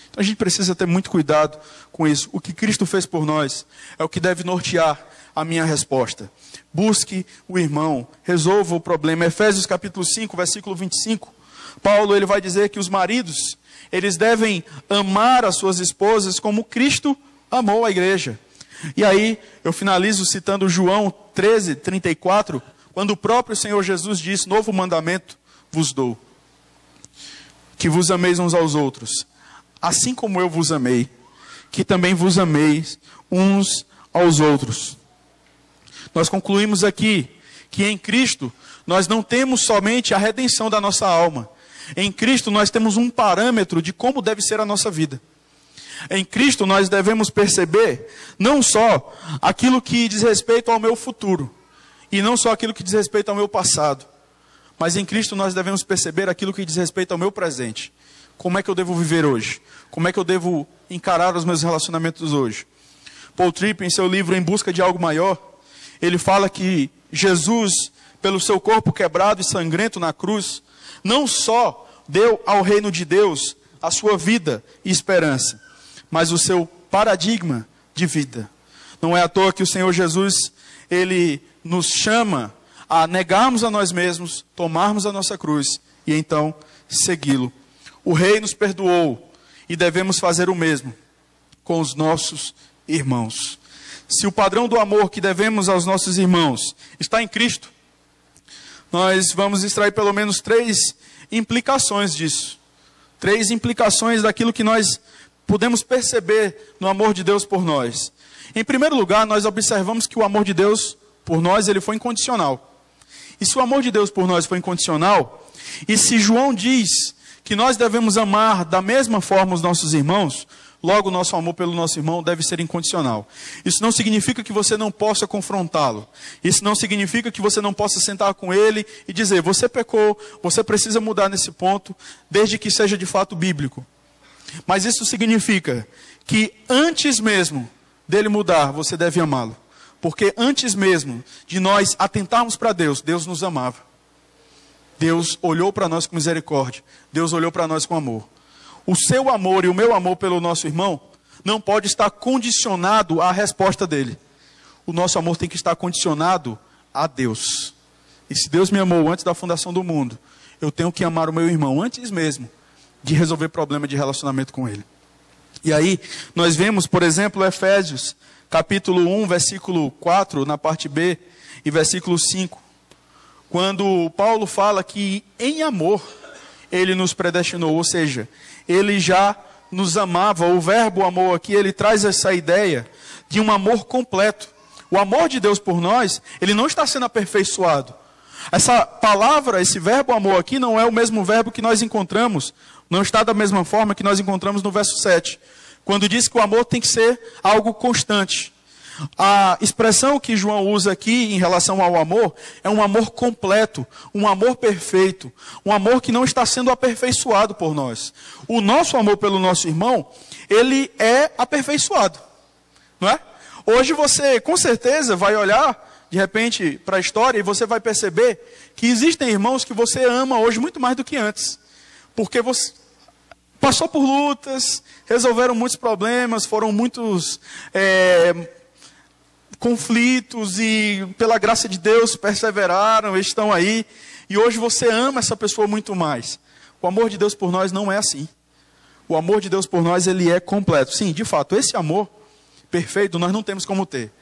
Então a gente precisa ter muito cuidado com isso. O que Cristo fez por nós é o que deve nortear a minha resposta. Busque o irmão, resolva o problema. Efésios capítulo 5, versículo 25. Paulo ele vai dizer que os maridos, eles devem amar as suas esposas como Cristo amou a igreja. E aí eu finalizo citando João 13, 34, quando o próprio Senhor Jesus diz: novo mandamento vos dou, que vos ameis uns aos outros, assim como eu vos amei, que também vos ameis uns aos outros. Nós concluímos aqui que em Cristo nós não temos somente a redenção da nossa alma. Em Cristo nós temos um parâmetro de como deve ser a nossa vida. Em Cristo nós devemos perceber não só aquilo que diz respeito ao meu futuro, e não só aquilo que diz respeito ao meu passado, mas em Cristo nós devemos perceber aquilo que diz respeito ao meu presente. Como é que eu devo viver hoje? Como é que eu devo encarar os meus relacionamentos hoje? Paul Tripp, em seu livro Em Busca de Algo Maior, ele fala que Jesus, pelo seu corpo quebrado e sangrento na cruz, não só deu ao reino de Deus a sua vida e esperança, mas o seu paradigma de vida. Não é à toa que o Senhor Jesus, Ele nos chama a negarmos a nós mesmos, tomarmos a nossa cruz e então segui-lo. O Rei nos perdoou e devemos fazer o mesmo com os nossos irmãos. Se o padrão do amor que devemos aos nossos irmãos está em Cristo, nós vamos extrair pelo menos 3 implicações disso. 3 implicações daquilo que nós podemos perceber no amor de Deus por nós. Em primeiro lugar, nós observamos que o amor de Deus por nós, ele foi incondicional. E se o amor de Deus por nós foi incondicional, e se João diz que nós devemos amar da mesma forma os nossos irmãos, logo o nosso amor pelo nosso irmão deve ser incondicional. Isso não significa que você não possa confrontá-lo. Isso não significa que você não possa sentar com ele e dizer: você pecou, você precisa mudar nesse ponto, desde que seja de fato bíblico. Mas isso significa que antes mesmo dele mudar, você deve amá-lo. Porque antes mesmo de nós atentarmos para Deus, Deus nos amava. Deus olhou para nós com misericórdia. Deus olhou para nós com amor. O seu amor e o meu amor pelo nosso irmão não pode estar condicionado à resposta dele. O nosso amor tem que estar condicionado a Deus. E se Deus me amou antes da fundação do mundo, eu tenho que amar o meu irmão antes mesmo de resolver problema de relacionamento com ele. E aí, nós vemos, por exemplo, Efésios, capítulo 1, versículo 4, na parte B, e versículo 5. Quando Paulo fala que em amor ele nos predestinou, ou seja, ele já nos amava. O verbo amor aqui, ele traz essa ideia de um amor completo. O amor de Deus por nós, ele não está sendo aperfeiçoado. Essa palavra, esse verbo amor aqui, não é o mesmo verbo que nós encontramos, não está da mesma forma que nós encontramos no verso 7, quando diz que o amor tem que ser algo constante. A expressão que João usa aqui em relação ao amor é um amor completo, um amor perfeito, um amor que não está sendo aperfeiçoado por nós. O nosso amor pelo nosso irmão, ele é aperfeiçoado, não é? Hoje você, com certeza, vai olhar, de repente, para a história e você vai perceber que existem irmãos que você ama hoje muito mais do que antes. Porque você passou por lutas, resolveram muitos problemas, foram muitos conflitos e, pela graça de Deus, perseveraram, estão aí. E hoje você ama essa pessoa muito mais. O amor de Deus por nós não é assim. O amor de Deus por nós, ele é completo. Sim, de fato, esse amor perfeito nós não temos como ter.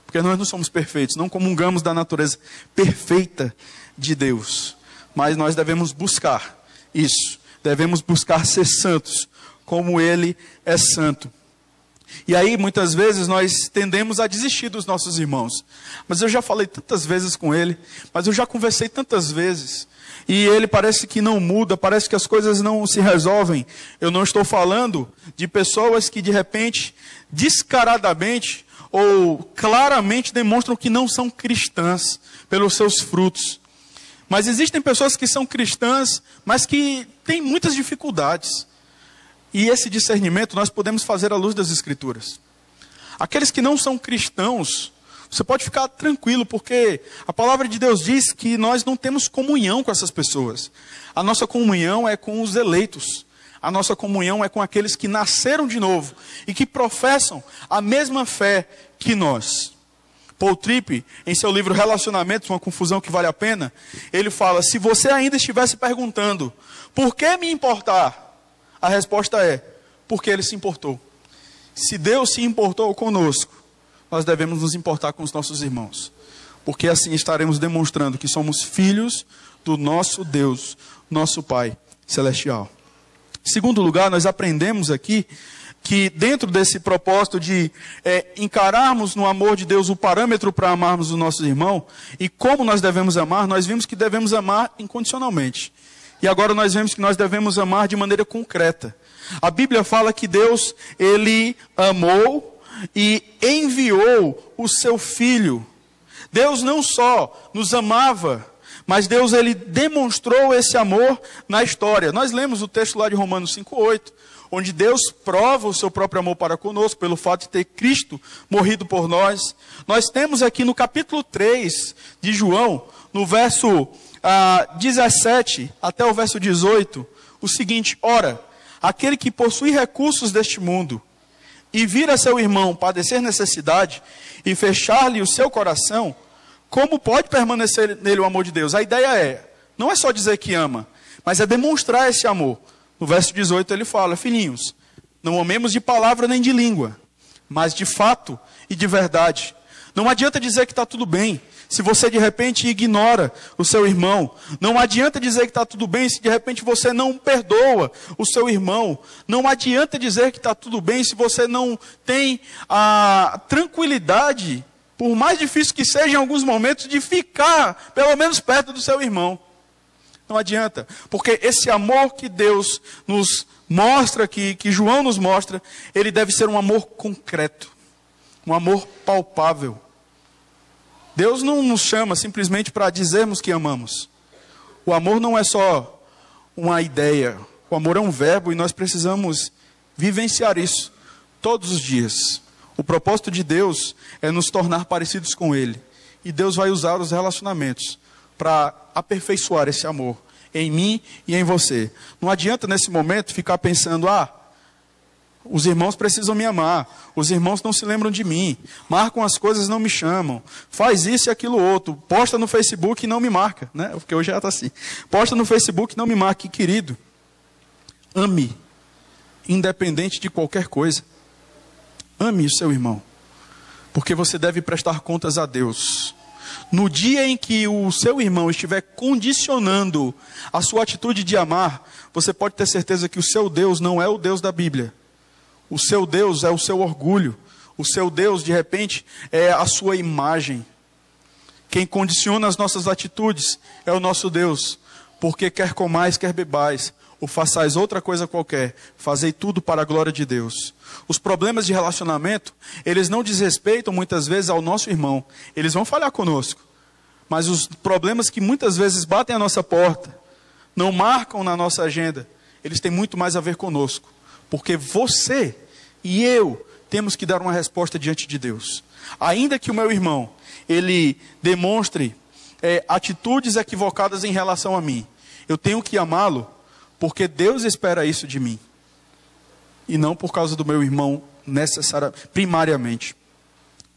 Porque nós não somos perfeitos, não comungamos da natureza perfeita de Deus. Mas nós devemos buscar isso. Devemos buscar ser santos, como Ele é santo. E aí, muitas vezes, nós tendemos a desistir dos nossos irmãos. Mas eu já falei tantas vezes com ele, mas eu já conversei tantas vezes. E ele parece que não muda, parece que as coisas não se resolvem. Eu não estou falando de pessoas que, de repente, descaradamente ou claramente demonstram que não são cristãs pelos seus frutos. Mas existem pessoas que são cristãs, mas que têm muitas dificuldades. E esse discernimento nós podemos fazer à luz das Escrituras. Aqueles que não são cristãos, você pode ficar tranquilo, porque a palavra de Deus diz que nós não temos comunhão com essas pessoas. A nossa comunhão é com os eleitos. A nossa comunhão é com aqueles que nasceram de novo e que professam a mesma fé que nós. Paul Tripp, em seu livro Relacionamentos, uma confusão que vale a pena, ele fala, se você ainda estivesse perguntando, por que me importar? A resposta é, porque Ele se importou. Se Deus se importou conosco, nós devemos nos importar com os nossos irmãos. Porque assim estaremos demonstrando que somos filhos do nosso Deus, nosso Pai Celestial. Em segundo lugar, nós aprendemos aqui que dentro desse propósito de encararmos no amor de Deus o parâmetro para amarmos o nosso irmão, e como nós devemos amar, nós vimos que devemos amar incondicionalmente. E agora nós vemos que nós devemos amar de maneira concreta. A Bíblia fala que Deus, Ele amou e enviou o seu Filho. Deus não só nos amava, mas Deus, Ele demonstrou esse amor na história. Nós lemos o texto lá de Romanos 5:8, onde Deus prova o seu próprio amor para conosco, pelo fato de ter Cristo morrido por nós. Nós temos aqui no capítulo 3 de João, no verso 17 até o verso 18, o seguinte: ora, aquele que possui recursos deste mundo, e vir a seu irmão padecer necessidade, e fechar-lhe o seu coração, como pode permanecer nele o amor de Deus? A ideia não é só dizer que ama, mas é demonstrar esse amor. No verso 18 ele fala, filhinhos, não amemos de palavra nem de língua, mas de fato e de verdade. Não adianta dizer que está tudo bem, se você de repente ignora o seu irmão. Não adianta dizer que está tudo bem, se de repente você não perdoa o seu irmão. Não adianta dizer que está tudo bem, se você não tem a tranquilidade, por mais difícil que seja em alguns momentos, de ficar pelo menos perto do seu irmão. Não adianta, porque esse amor que Deus nos mostra aqui, que João nos mostra, ele deve ser um amor concreto, um amor palpável. Deus não nos chama simplesmente para dizermos que amamos. O amor não é só uma ideia, o amor é um verbo e nós precisamos vivenciar isso todos os dias. O propósito de Deus é nos tornar parecidos com Ele. E Deus vai usar os relacionamentos para aperfeiçoar esse amor em mim e em você. Não adianta nesse momento ficar pensando, os irmãos precisam me amar, os irmãos não se lembram de mim, marcam as coisas, não me chamam, faz isso e aquilo outro, posta no Facebook e não me marca, né? Porque hoje já está assim, posta no Facebook e não me marca. Querido, ame, independente de qualquer coisa, ame o seu irmão, porque você deve prestar contas a Deus. No dia em que o seu irmão estiver condicionando a sua atitude de amar, você pode ter certeza que o seu Deus não é o Deus da Bíblia. O seu Deus é o seu orgulho. O seu Deus, de repente, é a sua imagem. Quem condiciona as nossas atitudes é o nosso Deus. Porque quer comais, quer bebais, ou façais outra coisa qualquer, fazei tudo para a glória de Deus. Os problemas de relacionamento, eles não desrespeitam muitas vezes ao nosso irmão. Eles vão falhar conosco. Mas os problemas que muitas vezes batem à nossa porta, não marcam na nossa agenda, eles têm muito mais a ver conosco. Porque você e eu temos que dar uma resposta diante de Deus. Ainda que o meu irmão, ele demonstre atitudes equivocadas em relação a mim, eu tenho que amá-lo, porque Deus espera isso de mim. E não por causa do meu irmão, primariamente.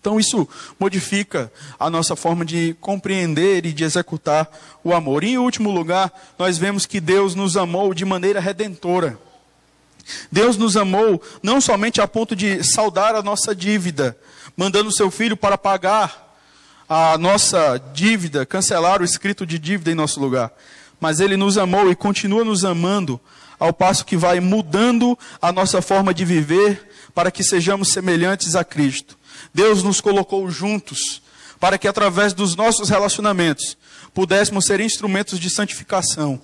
Então isso modifica a nossa forma de compreender e de executar o amor. E em último lugar, nós vemos que Deus nos amou de maneira redentora. Deus nos amou não somente a ponto de saldar a nossa dívida, mandando seu Filho para pagar a nossa dívida, cancelar o escrito de dívida em nosso lugar. Mas Ele nos amou e continua nos amando, ao passo que vai mudando a nossa forma de viver, para que sejamos semelhantes a Cristo. Deus nos colocou juntos, para que através dos nossos relacionamentos, pudéssemos ser instrumentos de santificação,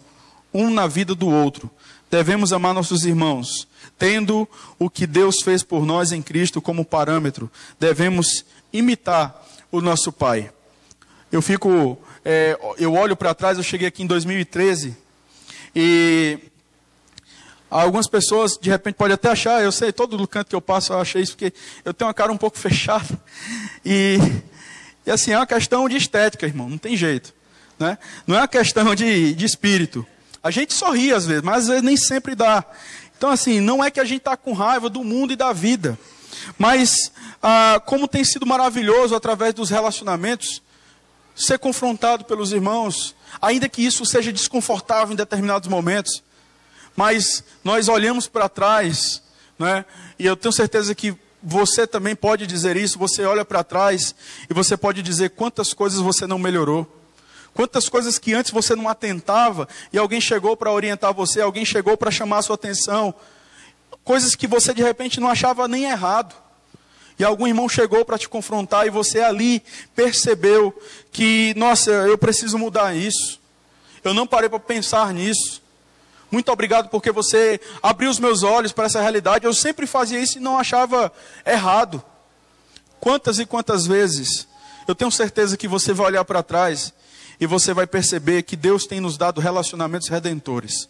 um na vida do outro. Devemos amar nossos irmãos, tendo o que Deus fez por nós em Cristo como parâmetro. Devemos imitar o nosso Pai. Eu olho para trás, eu cheguei aqui em 2013, e algumas pessoas, de repente, podem até achar, eu sei, todo canto que eu passo, eu achei isso, porque eu tenho uma cara um pouco fechada. E assim, é uma questão de estética, irmão, não tem jeito. Né? Não é uma questão de espírito. A gente sorri às vezes, mas às vezes nem sempre dá. Então, assim, não é que a gente está com raiva do mundo e da vida. Mas, como tem sido maravilhoso, através dos relacionamentos, ser confrontado pelos irmãos, ainda que isso seja desconfortável em determinados momentos. Mas nós olhamos para trás, né? E eu tenho certeza que você também pode dizer isso. Você olha para trás e você pode dizer quantas coisas você não melhorou. Quantas coisas que antes você não atentava e alguém chegou para orientar você, alguém chegou para chamar a sua atenção. Coisas que você de repente não achava nem errado. E algum irmão chegou para te confrontar e você ali percebeu que, nossa, eu preciso mudar isso. Eu não parei para pensar nisso. Muito obrigado porque você abriu os meus olhos para essa realidade. Eu sempre fazia isso e não achava errado. Quantas e quantas vezes, eu tenho certeza que você vai olhar para trás e você vai perceber que Deus tem nos dado relacionamentos redentores.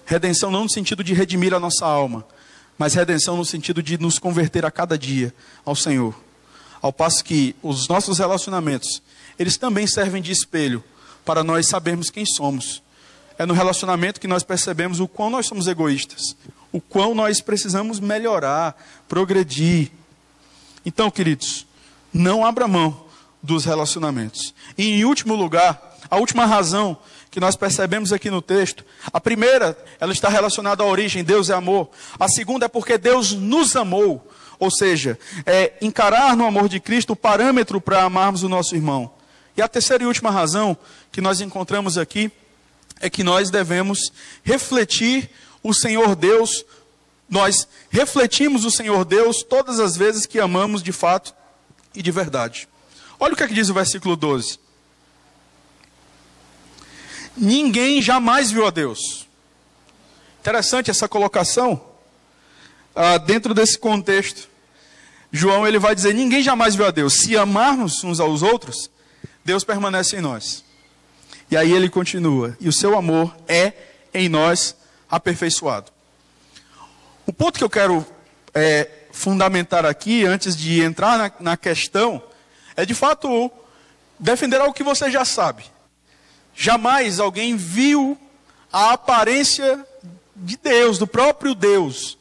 Redenção não no sentido de redimir a nossa alma, mas redenção no sentido de nos converter a cada dia ao Senhor. Ao passo que os nossos relacionamentos, eles também servem de espelho para nós sabermos quem somos. É no relacionamento que nós percebemos o quão nós somos egoístas, o quão nós precisamos melhorar, progredir. Então, queridos, não abra mão dos relacionamentos. E em último lugar, a última razão que nós percebemos aqui no texto, a primeira, ela está relacionada à origem, Deus é amor. A segunda é porque Deus nos amou, ou seja, encarar no amor de Cristo o parâmetro para amarmos o nosso irmão. E a terceira e última razão que nós encontramos aqui, é que nós devemos refletir o Senhor Deus. Nós refletimos o Senhor Deus todas as vezes que amamos de fato e de verdade. Olha o que é que diz o versículo 12. Ninguém jamais viu a Deus. Interessante essa colocação. Dentro desse contexto, João ele vai dizer, ninguém jamais viu a Deus. Se amarmos uns aos outros, Deus permanece em nós. E aí ele continua, e o seu amor é em nós aperfeiçoado. O ponto que eu quero fundamentar aqui, antes de entrar na questão, é de fato defender algo que você já sabe. Jamais alguém viu a aparência de Deus, do próprio Deus.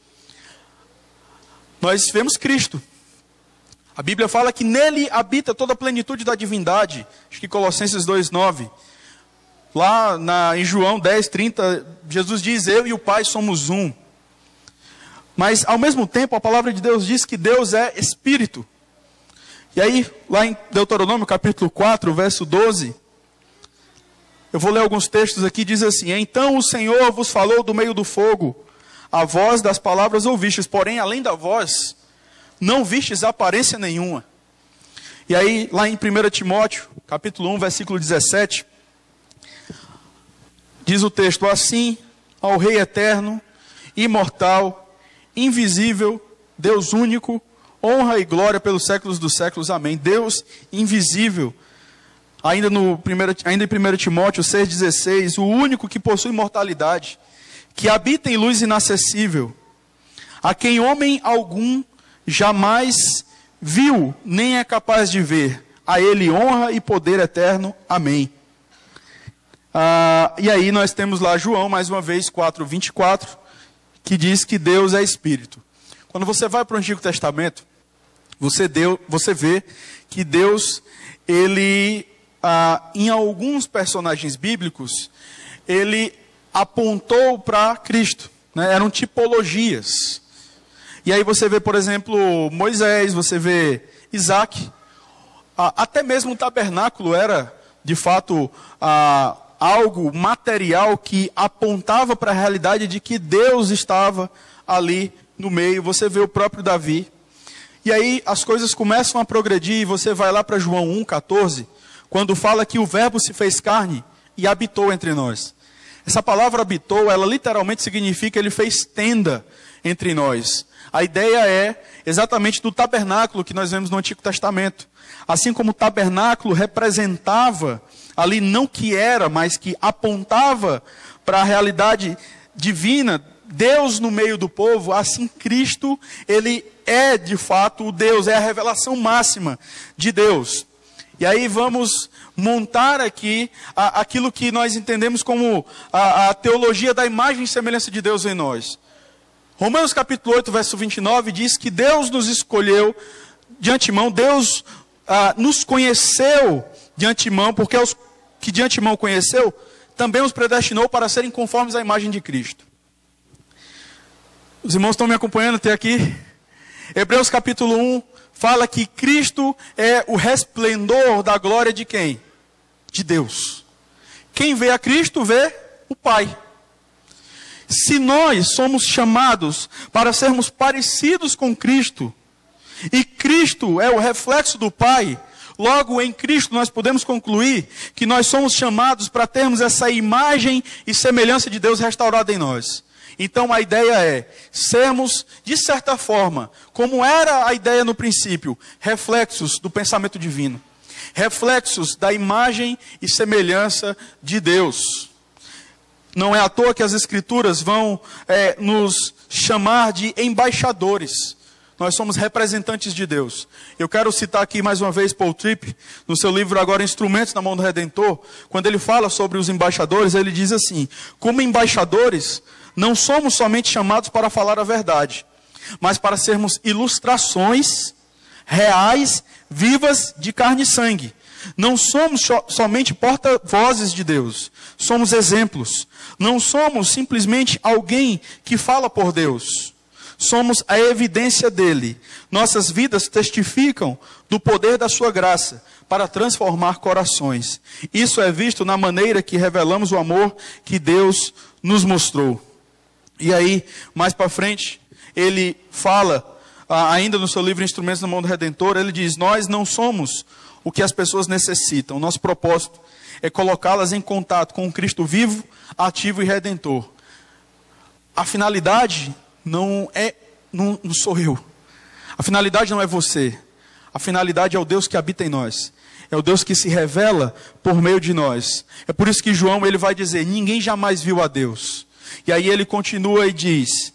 Nós vemos Cristo. A Bíblia fala que nele habita toda a plenitude da divindade. Acho que Colossenses 2:9. Lá em João 10:30, Jesus diz, eu e o Pai somos um. Mas, ao mesmo tempo, a palavra de Deus diz que Deus é Espírito. E aí, lá em Deuteronômio, capítulo 4, verso 12, eu vou ler alguns textos aqui, diz assim, então o Senhor vos falou do meio do fogo, a voz das palavras ouvistes, porém, além da voz, não vistes aparência nenhuma. E aí, lá em 1 Timóteo, capítulo 1, versículo 17, diz o texto: assim, ao Rei eterno, imortal, invisível, Deus único, honra e glória pelos séculos dos séculos. Amém. Deus invisível. Ainda em 1 Timóteo 6,16, o único que possui imortalidade, que habita em luz inacessível, a quem homem algum jamais viu, nem é capaz de ver. A ele honra e poder eterno. Amém. E aí nós temos lá João, mais uma vez, 4:24, que diz que Deus é Espírito. Quando você vai para o Antigo Testamento, você vê que Deus, ele, em alguns personagens bíblicos, ele apontou para Cristo, né? Eram tipologias. E aí você vê, por exemplo, Moisés, você vê Isaac, até mesmo o tabernáculo era, de fato, algo material que apontava para a realidade de que Deus estava ali no meio. Você vê o próprio Davi. E aí as coisas começam a progredir, e você vai lá para João 1,14, quando fala que o verbo se fez carne e habitou entre nós. Essa palavra habitou, ela literalmente significa ele fez tenda entre nós. A ideia é exatamente do tabernáculo que nós vemos no Antigo Testamento. Assim como o tabernáculo representava ali não que era, mas que apontava para a realidade divina, Deus no meio do povo, assim Cristo, ele é de fato o Deus, é a revelação máxima de Deus. E aí vamos montar aqui aquilo que nós entendemos como a teologia da imagem e semelhança de Deus em nós. Romanos capítulo 8, verso 29 diz que Deus nos escolheu de antemão, Deus nos conheceu de antemão, porque os que de antemão conheceu, também os predestinou para serem conformes à imagem de Cristo. Os irmãos estão me acompanhando até aqui? Hebreus capítulo 1 fala que Cristo é o resplendor da glória de quem? De Deus. Quem vê a Cristo vê o Pai. Se nós somos chamados para sermos parecidos com Cristo, e Cristo é o reflexo do Pai, logo em Cristo nós podemos concluir que nós somos chamados para termos essa imagem e semelhança de Deus restaurada em nós. Então a ideia é sermos, de certa forma, como era a ideia no princípio, reflexos do pensamento divino. Reflexos da imagem e semelhança de Deus. Não é à toa que as Escrituras vão nos chamar de embaixadores. Nós somos representantes de Deus. Eu quero citar aqui mais uma vez Paul Tripp, no seu livro agora Instrumentos na Mão do Redentor. Quando ele fala sobre os embaixadores, ele diz assim: como embaixadores, não somos somente chamados para falar a verdade, mas para sermos ilustrações reais, vivas, de carne e sangue. Não somos somente porta-vozes de Deus, somos exemplos. Não somos simplesmente alguém que fala por Deus. Somos a evidência dele. Nossas vidas testificam do poder da sua graça para transformar corações. Isso é visto na maneira que revelamos o amor que Deus nos mostrou. E aí, mais para frente, ele fala, ainda no seu livro Instrumentos na Mão do Redentor, ele diz: nós não somos o que as pessoas necessitam. Nosso propósito é colocá-las em contato com o Cristo vivo, ativo e redentor. A finalidade não sou eu. A finalidade não é você. A finalidade é o Deus que habita em nós. É o Deus que se revela por meio de nós. É por isso que João ele vai dizer: ninguém jamais viu a Deus. E aí ele continua e diz: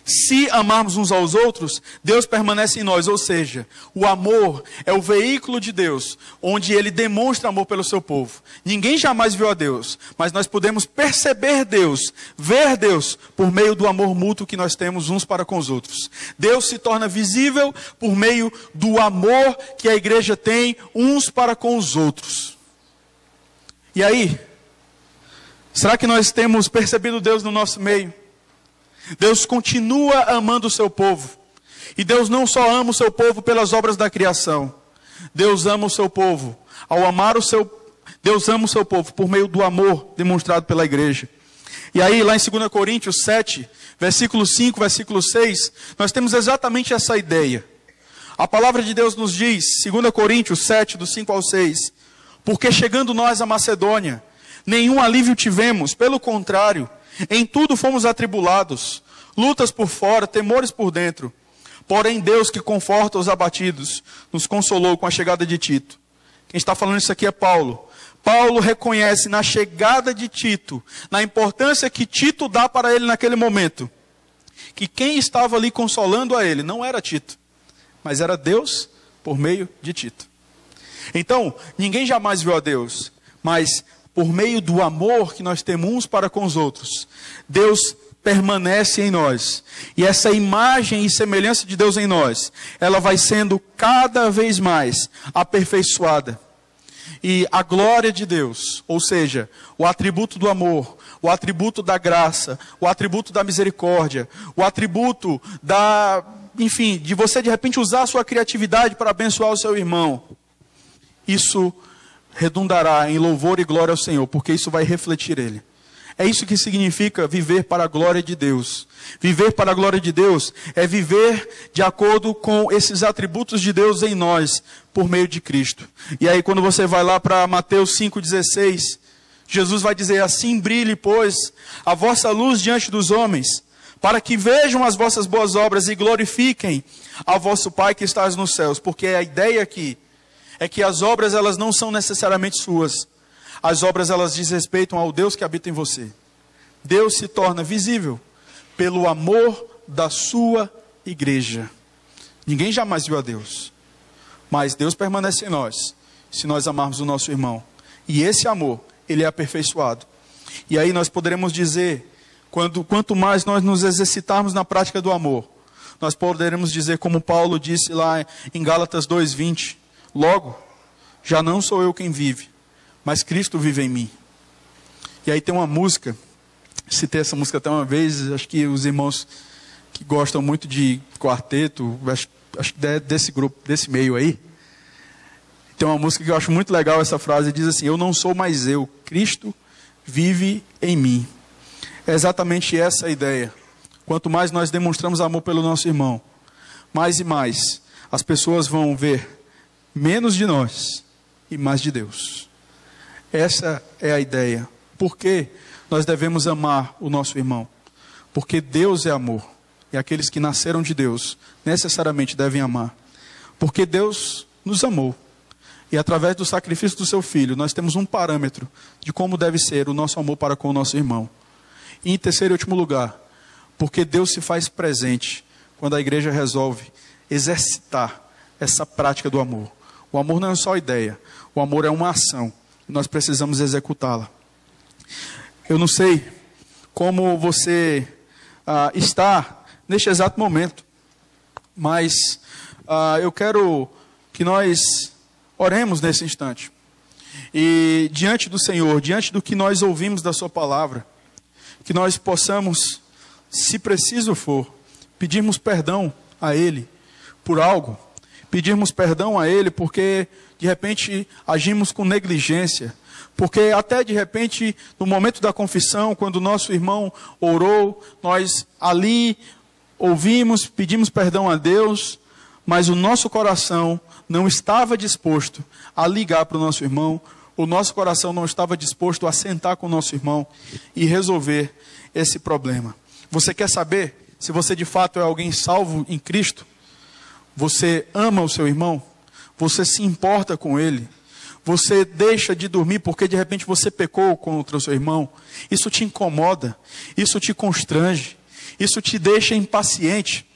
se amarmos uns aos outros, Deus permanece em nós. Ou seja, o amor é o veículo de Deus, onde ele demonstra amor pelo seu povo. Ninguém jamais viu a Deus, mas nós podemos perceber Deus, ver Deus, por meio do amor mútuo que nós temos uns para com os outros. Deus se torna visível por meio do amor que a igreja tem uns para com os outros. E aí, será que nós temos percebido Deus no nosso meio? Deus continua amando o seu povo. E Deus não só ama o seu povo pelas obras da criação. Deus ama o seu povo. Deus ama o seu povo por meio do amor demonstrado pela igreja. E aí lá em 2 Coríntios 7, versículo 5, versículo 6, nós temos exatamente essa ideia. A palavra de Deus nos diz, 2 Coríntios 7, do 5 ao 6, porque chegando nós à Macedônia, nenhum alívio tivemos, pelo contrário, em tudo fomos atribulados, lutas por fora, temores por dentro. Porém Deus, que conforta os abatidos, nos consolou com a chegada de Tito. Quem está falando isso aqui é Paulo. Paulo reconhece na chegada de Tito, na importância que Tito dá para ele naquele momento, que quem estava ali consolando a ele não era Tito, mas era Deus por meio de Tito. Então, ninguém jamais viu a Deus, mas por meio do amor que nós temos uns para com os outros, Deus permanece em nós. E essa imagem e semelhança de Deus em nós, ela vai sendo cada vez mais aperfeiçoada. E a glória de Deus, ou seja, o atributo do amor, o atributo da graça, o atributo da misericórdia, o atributo enfim, de você de repente usar a sua criatividade para abençoar o seu irmão. Isso redundará em louvor e glória ao Senhor, porque isso vai refletir Ele. É isso que significa viver para a glória de Deus. Viver para a glória de Deus é viver de acordo com esses atributos de Deus em nós, por meio de Cristo. E aí quando você vai lá para Mateus 5,16, Jesus vai dizer assim: brilhe, pois, a vossa luz diante dos homens, para que vejam as vossas boas obras e glorifiquem ao vosso Pai que estás nos céus. Porque a ideia aqui é que as obras elas não são necessariamente suas. As obras elas diz respeito ao Deus que habita em você. Deus se torna visível pelo amor da sua igreja. Ninguém jamais viu a Deus, mas Deus permanece em nós, se nós amarmos o nosso irmão. E esse amor, ele é aperfeiçoado. E aí nós poderemos dizer, quanto mais nós nos exercitarmos na prática do amor, nós poderemos dizer como Paulo disse lá em Gálatas 2:20, logo, já não sou eu quem vive, mas Cristo vive em mim. E aí tem uma música, citei essa música até uma vez, acho que os irmãos que gostam muito de quarteto, acho que é desse grupo, desse meio aí, tem uma música que eu acho muito legal, essa frase, diz assim: eu não sou mais eu, Cristo vive em mim. É exatamente essa a ideia. Quanto mais nós demonstramos amor pelo nosso irmão, mais e mais as pessoas vão ver menos de nós e mais de Deus. Essa é a ideia. Por que nós devemos amar o nosso irmão? Porque Deus é amor. E aqueles que nasceram de Deus necessariamente devem amar. Porque Deus nos amou. E através do sacrifício do seu Filho, nós temos um parâmetro de como deve ser o nosso amor para com o nosso irmão. E em terceiro e último lugar, porque Deus se faz presente quando a igreja resolve exercitar essa prática do amor. O amor não é só ideia. O amor é uma ação. Nós precisamos executá-la. Eu não sei como você está neste exato momento, mas eu quero que nós oremos nesse instante. E diante do Senhor, diante do que nós ouvimos da sua palavra, que nós possamos, se preciso for, pedirmos perdão a Ele por algo, pedirmos perdão a Ele porque de repente agimos com negligência, porque até de repente no momento da confissão, quando o nosso irmão orou, nós ali ouvimos, pedimos perdão a Deus, mas o nosso coração não estava disposto a ligar para o nosso irmão, o nosso coração não estava disposto a sentar com o nosso irmão e resolver esse problema. Você quer saber se você de fato é alguém salvo em Cristo? Você ama o seu irmão? Você se importa com ele? Você deixa de dormir porque de repente você pecou contra o seu irmão? Isso te incomoda? Isso te constrange? Isso te deixa impaciente?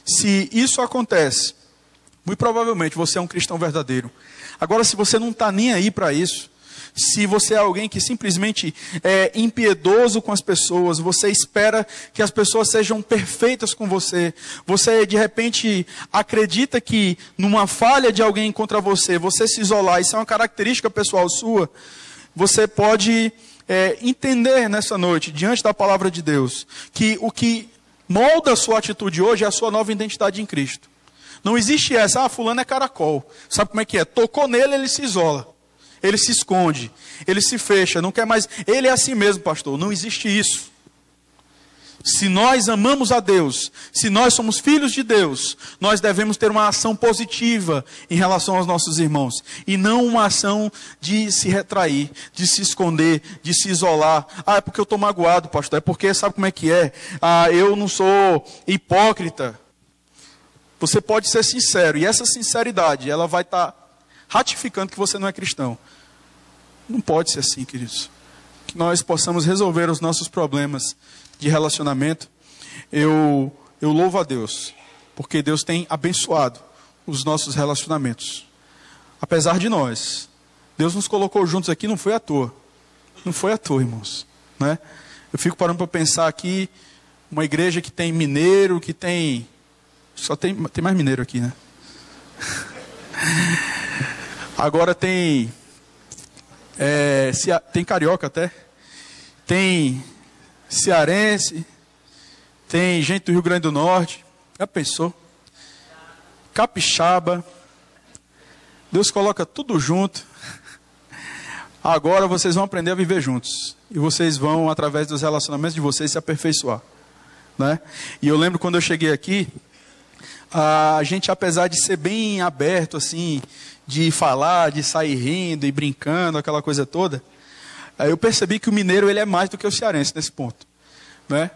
Se isso acontece, muito provavelmente você é um cristão verdadeiro. Agora, se você não está nem aí para isso, se você é alguém que simplesmente é impiedoso com as pessoas, você espera que as pessoas sejam perfeitas com você, você de repente acredita que numa falha de alguém contra você, você se isolar, isso é uma característica pessoal sua, você pode entender nessa noite, diante da palavra de Deus, que o que molda a sua atitude hoje é a sua nova identidade em Cristo. Não existe essa, fulano é caracol. Sabe como é que é? Tocou nele, ele se isola. Ele se esconde. Ele se fecha, não quer mais. Ele é assim mesmo, pastor. Não existe isso. Se nós amamos a Deus, se nós somos filhos de Deus, nós devemos ter uma ação positiva em relação aos nossos irmãos. E não uma ação de se retrair, de se esconder, de se isolar. Ah, é porque eu estou magoado, pastor. É porque sabe como é que é? Ah, eu não sou hipócrita. Você pode ser sincero. E essa sinceridade, ela vai estar ratificando que você não é cristão. Não pode ser assim, queridos. Que nós possamos resolver os nossos problemas de relacionamento. Eu louvo a Deus, porque Deus tem abençoado os nossos relacionamentos. Apesar de nós, Deus nos colocou juntos aqui, não foi à toa. Não foi à toa, irmãos. Né? Eu fico parando para pensar aqui, uma igreja que tem mineiro, que tem... Só tem mais mineiro aqui, né? Agora tem carioca até. Tem cearense, tem gente do Rio Grande do Norte, já pensou? Capixaba, Deus coloca tudo junto. Agora vocês vão aprender a viver juntos, e vocês vão, através dos relacionamentos de vocês, se aperfeiçoar, né? E eu lembro quando eu cheguei aqui, a gente, apesar de ser bem aberto, assim, de falar, de sair rindo e brincando, aquela coisa toda, eu percebi que o mineiro ele é mais do que o cearense nesse ponto, né?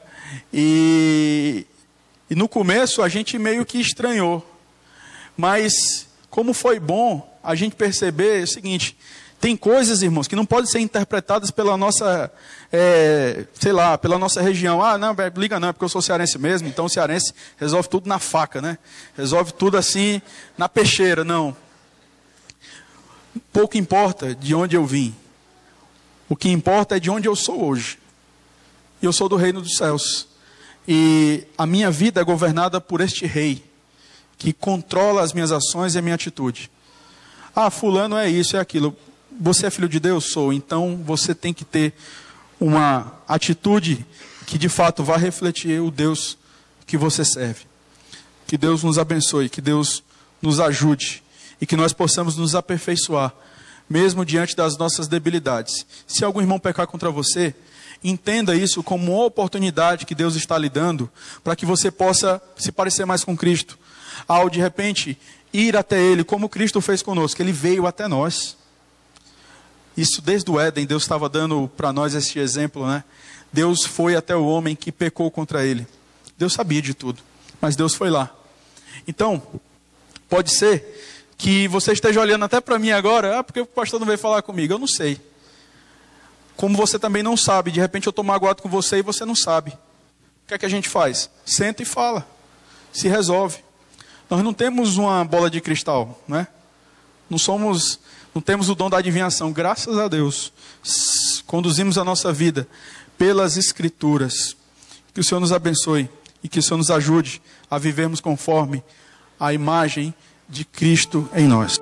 E no começo a gente meio que estranhou, mas como foi bom a gente perceber o seguinte: tem coisas, irmãos, que não podem ser interpretadas pela nossa, pela nossa região. Ah, não, liga não, é porque eu sou cearense mesmo, então o cearense resolve tudo na faca, né? Resolve tudo assim na peixeira. Não. Pouco importa de onde eu vim. O que importa é de onde eu sou hoje. E eu sou do reino dos céus. E a minha vida é governada por este rei, que controla as minhas ações e a minha atitude. Ah, fulano é isso, é aquilo. Você é filho de Deus? Sou. Então você tem que ter uma atitude que de fato vai refletir o Deus que você serve. Que Deus nos abençoe, que Deus nos ajude e que nós possamos nos aperfeiçoar, mesmo diante das nossas debilidades. Se algum irmão pecar contra você, entenda isso como uma oportunidade que Deus está lhe dando para que você possa se parecer mais com Cristo. Ao de repente ir até Ele, como Cristo fez conosco, Ele veio até nós. Isso desde o Éden, Deus estava dando para nós este exemplo, né? Deus foi até o homem que pecou contra Ele. Deus sabia de tudo, mas Deus foi lá. Então, pode ser que você esteja olhando até para mim agora, porque o pastor não veio falar comigo, eu não sei. Como você também não sabe, de repente eu estou magoado com você e você não sabe. O que é que a gente faz? Senta e fala, se resolve. Nós não temos uma bola de cristal, né? Não temos o dom da adivinhação, graças a Deus. Conduzimos a nossa vida pelas Escrituras. Que o Senhor nos abençoe e que o Senhor nos ajude a vivermos conforme a imagem de Cristo em nós.